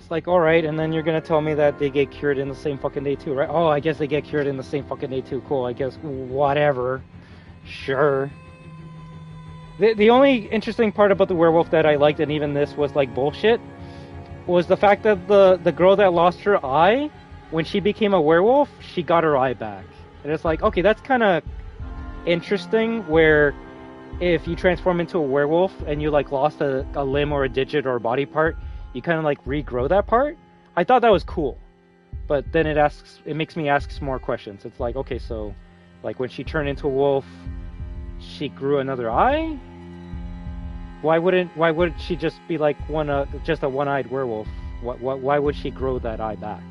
like, alright, and then you're gonna tell me that they get cured in the same fucking day too, right? Oh, I guess they get cured in the same fucking day too. Cool, I guess, whatever. Sure. The only interesting part about the werewolf that I liked, and even this was like bullshit, was the fact that the girl that lost her eye, when she became a werewolf, she got her eye back. And it's like, okay, that's kind of interesting, where if you transform into a werewolf and you like lost a limb or a digit or a body part, you kind of like regrow that part. I thought that was cool. But then it makes me ask some more questions. It's like, okay, so like when she turned into a wolf, she grew another eye? Why would she just be like just a one-eyed werewolf? Why would she grow that eye back?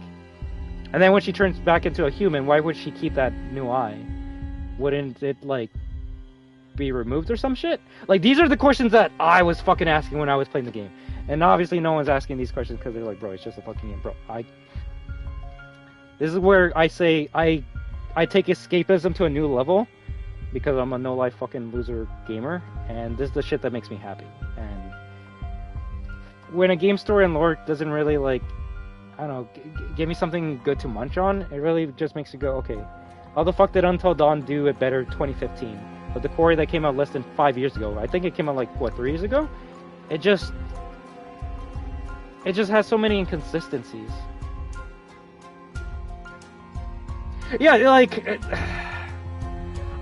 And then when she turns back into a human, why would she keep that new eye? Wouldn't it, like, be removed or some shit? Like, these are the questions that I was fucking asking when I was playing the game. And obviously no one's asking these questions because they're like, bro, it's just a fucking game. Bro, this is where I say I take escapism to a new level, because I'm a no-life fucking loser gamer, and this is the shit that makes me happy. And when a game story and lore doesn't really, like, I don't know, give me something good to munch on, it really just makes you go, okay, how the fuck did Until Dawn do it better 2015? But the Corey that came out less than 5 years ago, I think it came out like, what, 3 years ago? It just has so many inconsistencies. Yeah, like,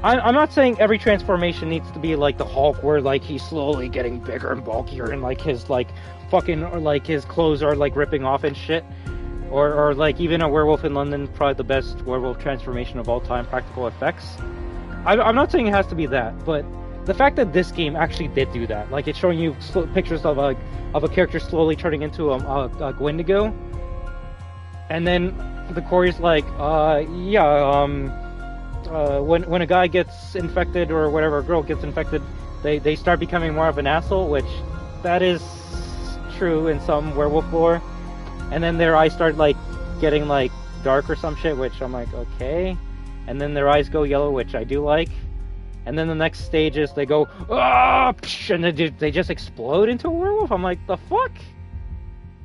I'm not saying every transformation needs to be like the Hulk, where like he's slowly getting bigger and bulkier, and like his like fucking, or like his clothes are like ripping off and shit, or like even a Werewolf in London, probably the best werewolf transformation of all time, practical effects. I'm not saying it has to be that, but the fact that this game actually did do that, like it's showing you pictures of a character slowly turning into a Wendigo, and then the Corey's like, when a guy gets infected or whatever, a girl gets infected, they start becoming more of an asshole, which that is true in some werewolf lore. And then their eyes start like getting like dark or some shit, which I'm like, okay. And then their eyes go yellow, which I do like. And then the next stage is they go, ah, and they just explode into a werewolf. I'm like, the fuck?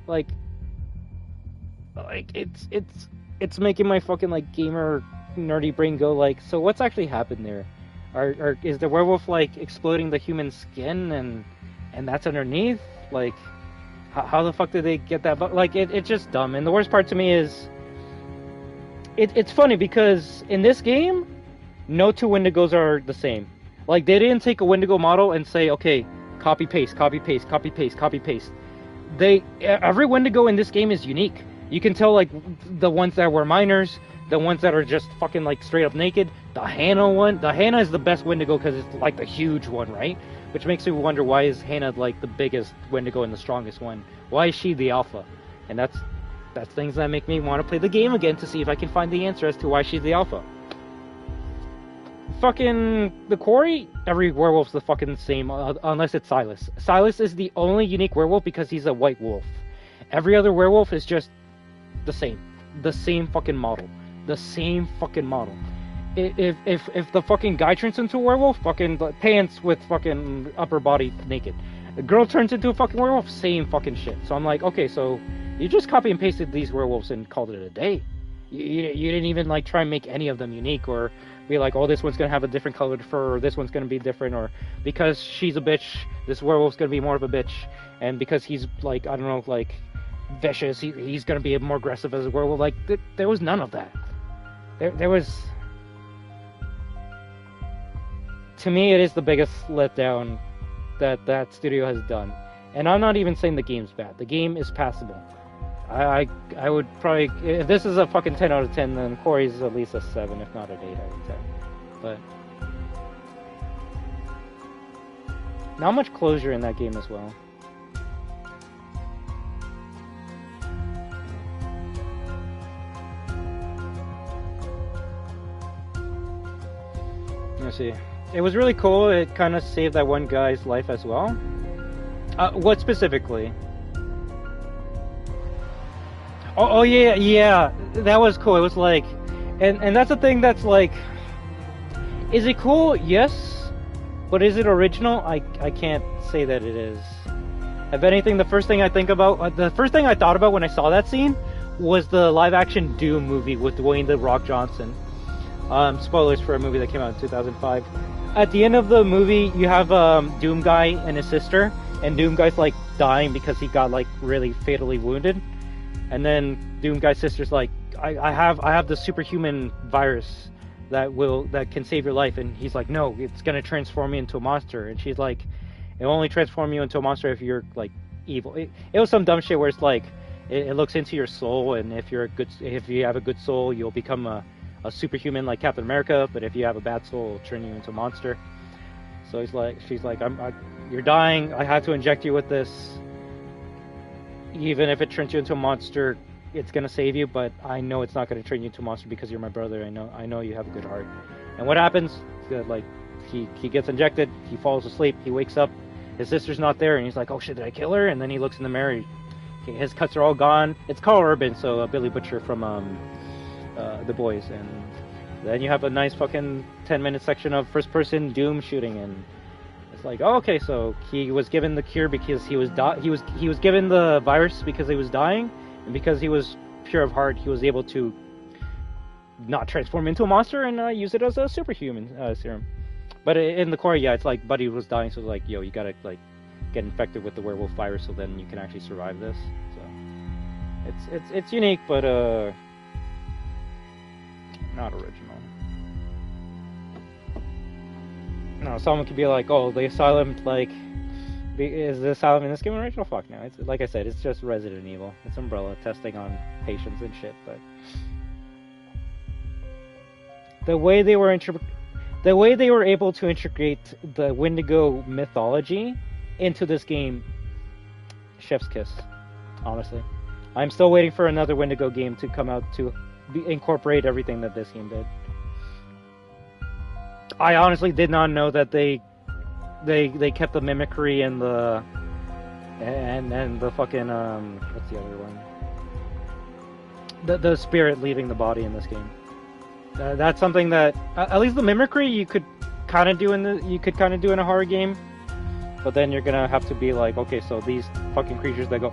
Like it's making my fucking like gamer nerdy brain go like, so what's actually happened there? Is the werewolf like exploding the human skin and that's underneath? Like, how the fuck did they get that? But like, it's just dumb. And the worst part to me is, it's funny because in this game, no two Wendigos are the same. Like, they didn't take a Wendigo model and say, okay, copy paste, copy paste, copy paste, copy paste. Every Wendigo in this game is unique. You can tell like the ones that were minors, the ones that are just fucking like straight up naked. The Hannah is the best Wendigo because it's like the huge one, right? Which makes me wonder, why is Hannah like the biggest Wendigo and the strongest one? Why is she the alpha? And that's things that make me want to play the game again to see if I can find the answer as to why she's the alpha. Fucking the quarry, every werewolf's the fucking same unless it's Silas. Silas is the only unique werewolf because he's a white wolf. Every other werewolf is just the same fucking model. The same fucking model. If the fucking guy turns into a werewolf, fucking pants with fucking upper body naked. The girl turns into a fucking werewolf, same fucking shit. So I'm like, okay, so you just copy and pasted these werewolves and called it a day. You didn't even like try and make any of them unique or be like, oh, this one's gonna have a different colored fur, or this one's gonna be different, or because she's a bitch, this werewolf's gonna be more of a bitch, and because he's like, I don't know, like vicious, he's gonna be more aggressive as a werewolf. Like there was none of that. There was. To me, it is the biggest letdown that studio has done. And I'm not even saying the game's bad. The game is passable. I would probably, if this is a fucking 10 out of 10, then Quarry's at least a 7, if not an 8 out of 10. But not much closure in that game as well. Let's see. It was really cool. It kind of saved that one guy's life as well. What specifically? Oh yeah, that was cool. It was like, and that's the thing that's like, is it cool? Yes, but is it original? I can't say that it is. If anything, the first thing I thought about when I saw that scene was the live-action Doom movie with Dwayne "The Rock" Johnson. Spoilers for a movie that came out in 2005. At the end of the movie, you have Doom Guy and his sister, and Doom Guy's like dying because he got like really fatally wounded. And then Doom Guy's sister's like, I have the superhuman virus that can save your life. And he's like, no, it's gonna transform me into a monster. And she's like, it will only transform you into a monster if you're like evil. It was some dumb shit where it's like, it looks into your soul, and if you have a good soul, you'll become a superhuman like Captain America. But if you have a bad soul, it'll turn you into a monster. So she's like, you're dying. I have to inject you with this. Even if it turns you into a monster, it's gonna save you, but I know it's not gonna turn you into a monster because you're my brother. I know you have a good heart. And what happens? Like, he gets injected, he falls asleep, he wakes up, his sister's not there, and he's like, oh shit, did I kill her? And then he looks in the mirror, his cuts are all gone. It's Carl Urban, so Billy Butcher from The Boys. And then you have a nice fucking 10-minute section of first-person Doom shooting, and it's like, oh, okay, so he was given the cure because he was given the virus because he was dying, and because he was pure of heart, he was able to not transform into a monster and use it as a superhuman serum. But in the core, yeah, it's like Buddy was dying, so it's like, yo, you gotta like get infected with the werewolf virus so then you can actually survive this. So it's unique, but not original. No, someone could be like, oh, the Asylum, like, is the Asylum in this game original? Fuck no. It's like I said, it's just Resident Evil. It's Umbrella testing on patients and shit. But the way they were able to integrate the Wendigo mythology into this game, chef's kiss. Honestly, I'm still waiting for another Wendigo game to come out to incorporate everything that this game did. I honestly did not know that they kept the mimicry and the fucking what's the other one? The spirit leaving the body in this game. That's something that at least the mimicry you could kind of do in a horror game, but then you're gonna have to be like, okay, so these fucking creatures that go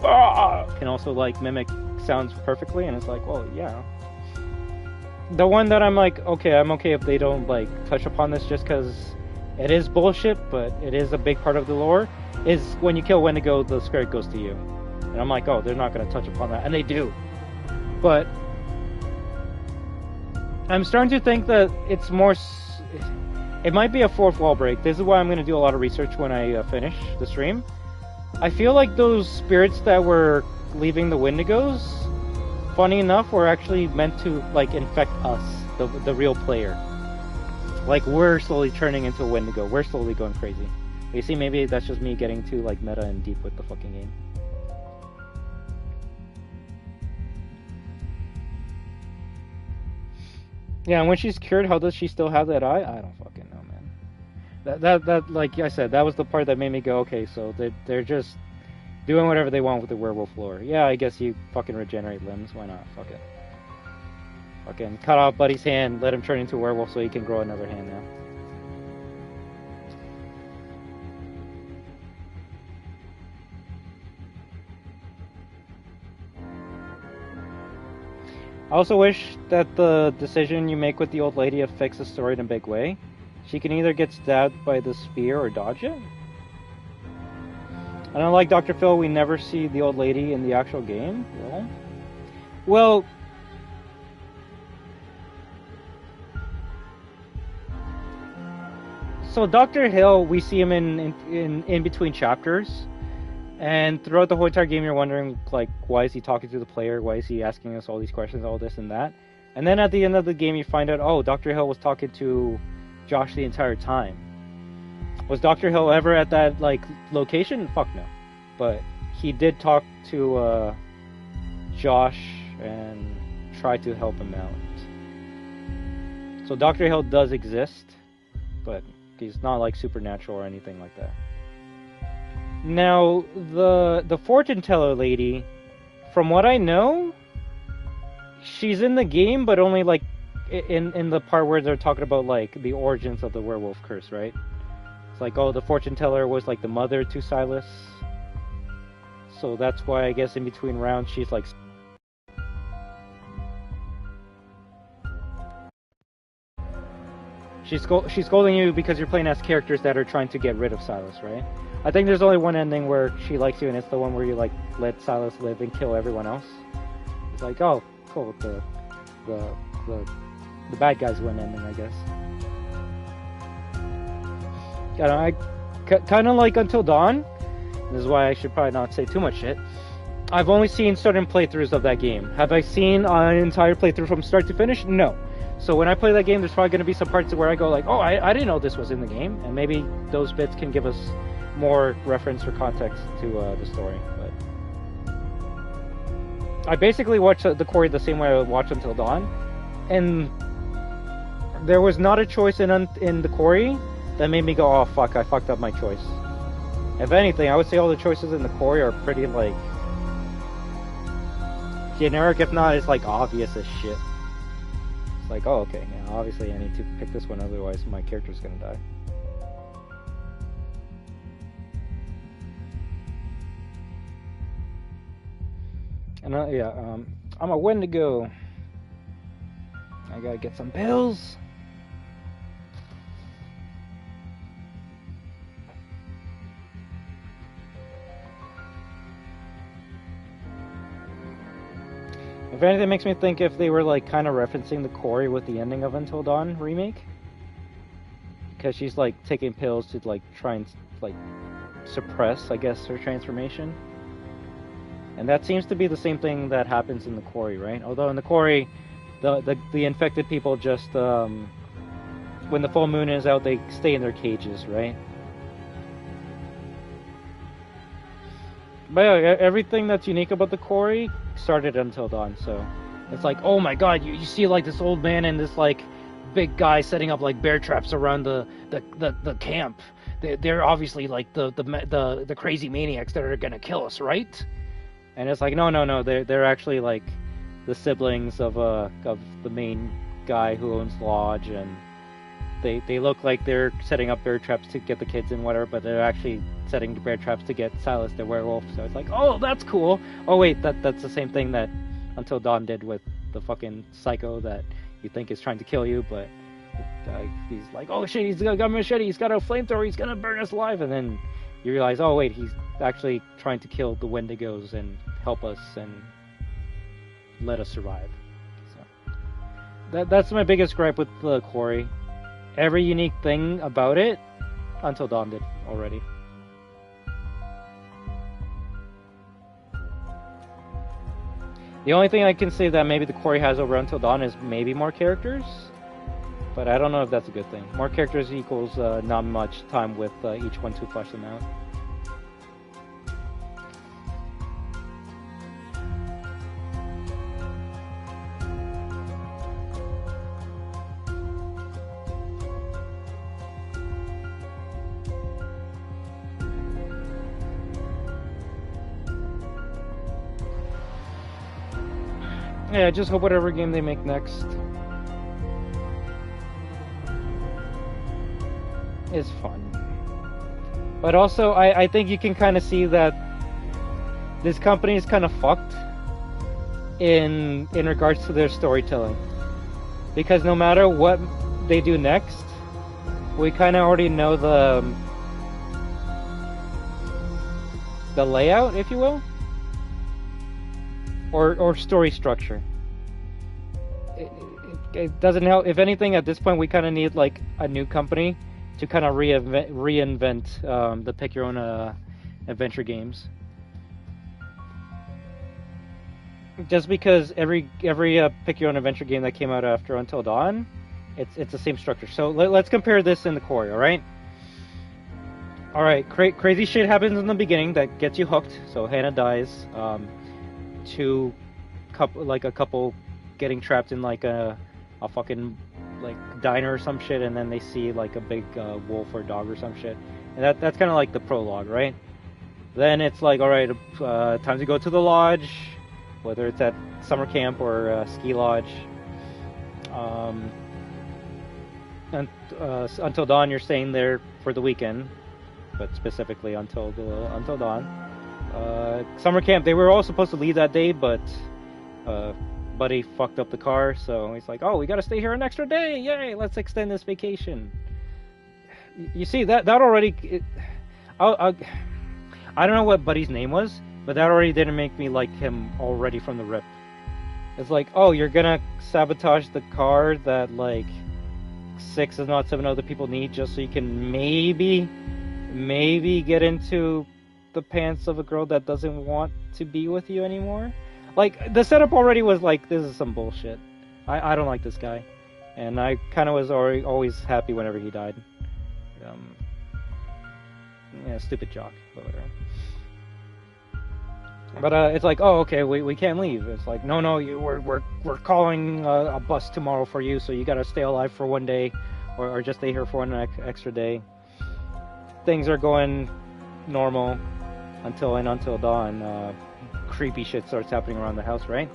can also like mimic sounds perfectly, and it's like, well, yeah. The one that I'm like, okay, I'm okay if they don't like touch upon this just because it is bullshit, but it is a big part of the lore, is when you kill Wendigo, the spirit goes to you. And I'm like, oh, they're not going to touch upon that. And they do. But I'm starting to think that it's more... It might be a fourth wall break. This is why I'm going to do a lot of research when I finish the stream. I feel like those spirits that were leaving the Wendigos, funny enough, were actually meant to like infect us, the real player. Like, we're slowly turning into a Wendigo. We're slowly going crazy. You see, maybe that's just me getting too like meta and deep with the fucking game. Yeah, and when she's cured, how does she still have that eye? I don't fucking know, man. That like I said, that was the part that made me go, okay, so they're just doing whatever they want with the werewolf lore. Yeah, I guess you fucking regenerate limbs. Why not? Fuck it. Fucking cut off Buddy's hand, let him turn into a werewolf so he can grow another hand now. I also wish that the decision you make with the old lady affects the story in a big way. She can either get stabbed by the spear or dodge it. And unlike Dr. Phil, we never see the old lady in the actual game. Well, so Dr. Hill, we see him in between chapters. And throughout the whole entire game, you're wondering, like, why is he talking to the player? Why is he asking us all these questions, all this and that? And then at the end of the game, you find out, oh, Dr. Hill was talking to Josh the entire time. Was Dr. Hill ever at that, like, location? Fuck no. But he did talk to Josh and try to help him out. So Dr. Hill does exist, but he's not, like, supernatural or anything like that. Now, the fortune teller lady, from what I know, she's in the game, but only like in the part where they're talking about like the origins of the werewolf curse, right? It's like, oh, the fortune teller was like the mother to Silas, so that's why I guess in between rounds she's like. She's scolding you because you're playing as characters that are trying to get rid of Silas, right? I think there's only one ending where she likes you, and it's the one where you like let Silas live and kill everyone else. It's like, oh, cool. The bad guys win ending, I guess. I kind of like Until Dawn. This is why I should probably not say too much shit. I've only seen certain playthroughs of that game. Have I seen an entire playthrough from start to finish? No. So when I play that game, there's probably going to be some parts where I go like, oh, I didn't know this was in the game, and maybe those bits can give us more reference or context to the story. But I basically watched the Quarry the same way I would watch Until Dawn, and there was not a choice in the Quarry that made me go, oh fuck, I fucked up my choice. If anything, I would say all the choices in the Quarry are pretty like generic, if not, it's like obvious as shit. It's like, oh okay, yeah, obviously I need to pick this one, otherwise my character's gonna die. And I'm a Wendigo. I gotta get some pills. If anything, it makes me think if they were like kind of referencing the Quarry with the ending of Until Dawn remake, because she's like taking pills to like try and like suppress, I guess, her transformation. And that seems to be the same thing that happens in the Quarry, right? Although in the Quarry, the infected people just when the full moon is out, they stay in their cages, right? But yeah, everything that's unique about the Quarry started Until Dawn, so it's like, oh my god, you see like this old man in this like big guys setting up like bear traps around the camp. They're obviously like the crazy maniacs that are gonna kill us, right? And it's like, no, they're actually like the siblings of the main guy who owns the lodge, and they look like they're setting up bear traps to get the kids and whatever, but they're actually setting bear traps to get Silas the werewolf. So it's like, oh, that's cool. Oh wait, that's the same thing that Until Dawn did with the fucking psycho that you think is trying to kill you, but he's like, oh shit, he's got a machete, he's got a flamethrower, he's gonna burn us alive, and then you realize, oh wait, he's actually trying to kill the Wendigos and help us and let us survive. So that's my biggest gripe with the Quarry. Every unique thing about it, Until Dawn did already. The only thing I can say that maybe the Quarry has over Until Dawn is maybe more characters, but I don't know if that's a good thing. More characters equals not much time with each one to flesh them out. Yeah, I just hope whatever game they make next is fun. But also, I think you can kind of see that this company is kind of fucked in regards to their storytelling. Because no matter what they do next, we kind of already know the layout, if you will. Or story structure. It doesn't help. If anything, at this point, we kind of need like a new company to kind of reinvent the pick your own adventure games. Just because every pick your own adventure game that came out after Until Dawn, it's the same structure. So let's compare this in the Quarry. All right, crazy shit happens in the beginning that gets you hooked. So Hannah dies. A couple getting trapped in like a fucking like diner or some shit, and then they see like a big wolf or dog or some shit, and that's kind of like the prologue, right? Then it's like, all right, time to go to the lodge, whether it's at summer camp or ski lodge. And Until Dawn, you're staying there for the weekend, but specifically until dawn. Summer camp, they were all supposed to leave that day, but Buddy fucked up the car, so he's like, oh, we gotta stay here an extra day, yay, let's extend this vacation. You see, that already, I don't know what Buddy's name was, but that already didn't make me like him already from the rip. It's like, oh, you're gonna sabotage the car that like 6 if not 7 other people need just so you can maybe get into the pants of a girl that doesn't want to be with you anymore. Like, the setup already was like, this is some bullshit. I don't like this guy, and I kind of was always happy whenever he died. Yeah, stupid jock, but whatever. But it's like, oh, okay, we can't leave. It's like, no, we're calling a bus tomorrow for you, so you gotta stay alive for one day, or just stay here for one extra day. Things are going normal until dawn. Creepy shit starts happening around the house, right?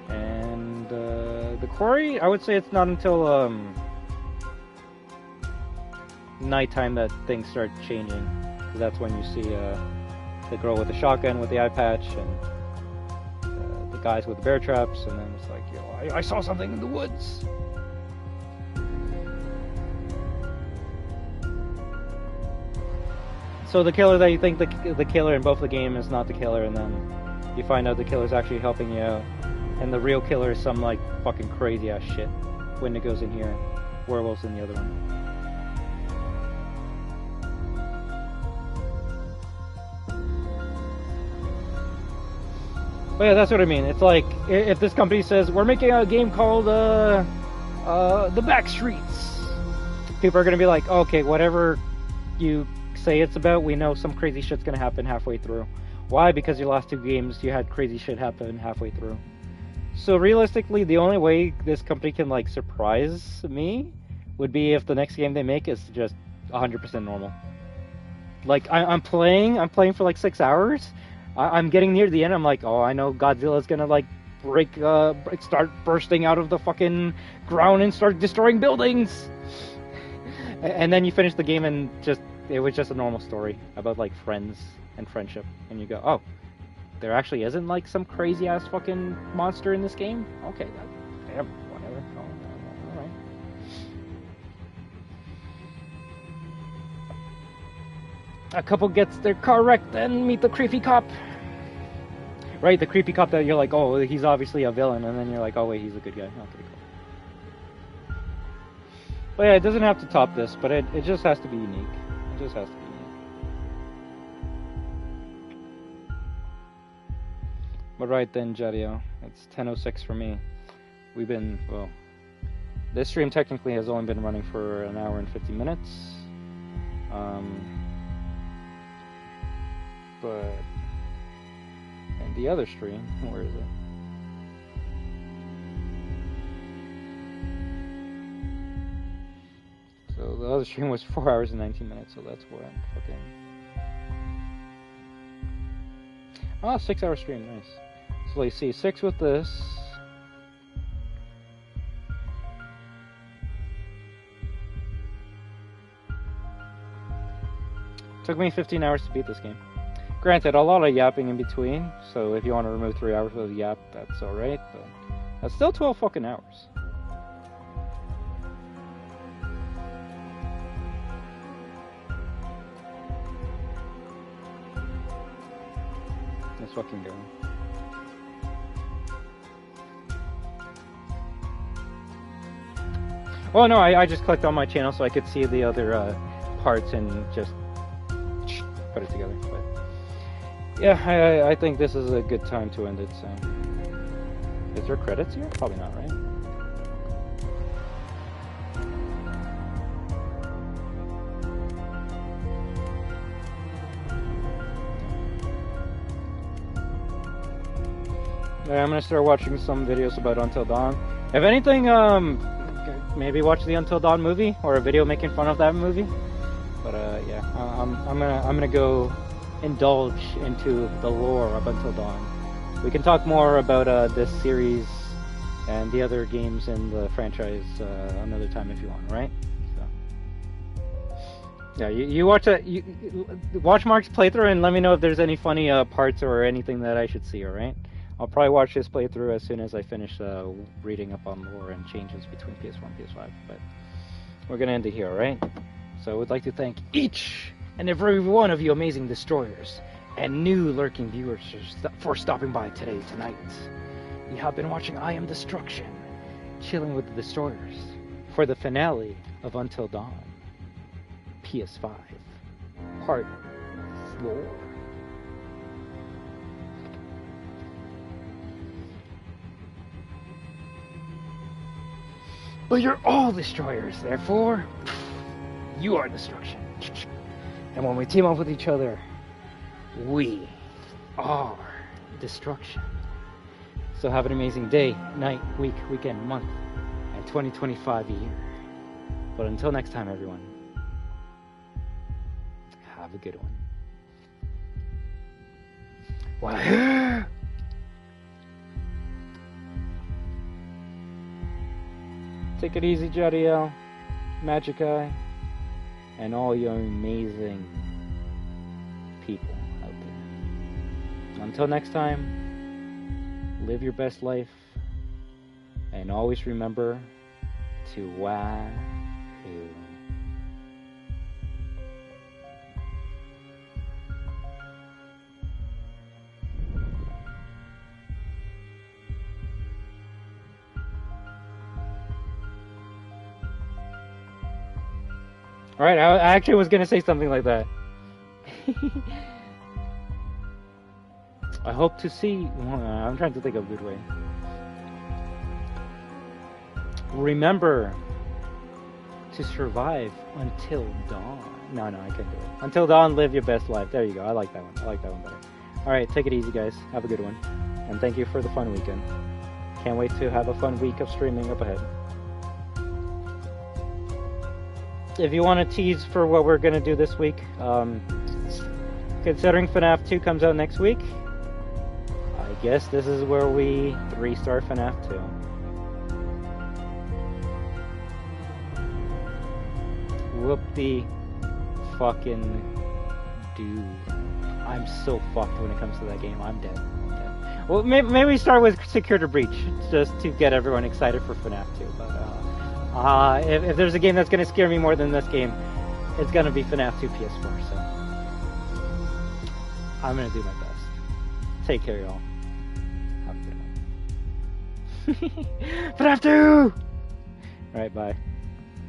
And the Quarry, I would say it's not until nighttime that things start changing. That's when you see the girl with the shotgun with the eye patch, and the guys with the bear traps, and then it's like, yo, I saw something in the woods. So the killer that you think the killer in both the game is not the killer, and then you find out the killer's actually helping you out, and the real killer is some like fucking crazy ass shit. Wendigos in here, werewolves in the other one. But yeah, that's what I mean. It's like, if this company says, we're making a game called The Back Streets, people are going to be like, okay, whatever you say it's about, we know some crazy shit's going to happen halfway through. Why? Because your last 2 games, you had crazy shit happen halfway through. So realistically, the only way this company can like surprise me would be if the next game they make is just 100% normal. Like I'm playing for like 6 hours. I'm getting near the end. I'm like, oh, I know Godzilla's gonna like start bursting out of the fucking ground and start destroying buildings. And then you finish the game and it was just a normal story about like friends and friendship, and you go, oh, there actually isn't like some crazy ass fucking monster in this game. Okay, damn, whatever. All right. A couple gets their car wrecked, then meet the creepy cop. Right, the creepy cop that you're like, oh, he's obviously a villain, and then you're like, oh wait, he's a good guy. Okay, cool. But yeah, it doesn't have to top this, but it just has to be unique. It just has to be unique. But right then, Jadio, it's 10:06 for me. We've been, well, this stream technically has only been running for an hour and 50 minutes. But and the other stream, where is it? So the other stream was 4 hours and 19 minutes, so that's what fucking... 6 hour stream, nice. So let's see, 6 with this. Took me 15 hours to beat this game. Granted, a lot of yapping in between, so if you want to remove 3 hours of the yap, that's alright, but that's still 12 fucking hours. Let's fucking go. Oh no, I just clicked on my channel so I could see the other parts and just put it together. But yeah, I think this is a good time to end it, so... Is there credits here? Probably not, right? Yeah, I'm gonna start watching some videos about Until Dawn. If anything, maybe watch the Until Dawn movie, or a video making fun of that movie. But yeah, I'm gonna go indulge into the lore of Until Dawn. We can talk more about this series and the other games in the franchise another time if you want, right? So yeah, you watch that. Watch Mark's playthrough and let me know if there's any funny parts or anything that I should see. All right. I'll probably watch this playthrough as soon as I finish reading up on lore and changes between PS4 and PS5. But we're gonna end it here, all right? So I would like to thank each and every one of you amazing destroyers and new lurking viewers for stopping by tonight. You have been watching I Am Destruction, chilling with the destroyers for the finale of Until Dawn, PS5, Part 4. But you're all destroyers, therefore, you are destruction. And when we team up with each other, we are destruction. So have an amazing day, night, week, weekend, month, and 2025 year. But until next time, everyone, have a good one. WAHOO! Take it easy, Jadiel, Magic Eye, and all your amazing people out there. Until next time, live your best life, and always remember to WAHOO. Alright, I actually was gonna say something like that. I hope to see... I'm trying to think of a good way. Remember to survive until dawn. No, I can't do it. Until dawn, live your best life. There you go. I like that one. I like that one better. Alright, take it easy, guys. Have a good one. And thank you for the fun weekend. Can't wait to have a fun week of streaming up ahead. If you want to tease for what we're going to do this week, considering FNAF 2 comes out next week, I guess this is where we restart FNAF 2. Whoop-de fucking dude. I'm so fucked when it comes to that game. I'm dead. Well, maybe we start with Secure the Breach, just to get everyone excited for FNAF 2. But if there's a game that's going to scare me more than this game, it's going to be FNAF 2 PS4. So I'm going to do my best. Take care, y'all. Have a good one. FNAF 2! Alright, bye.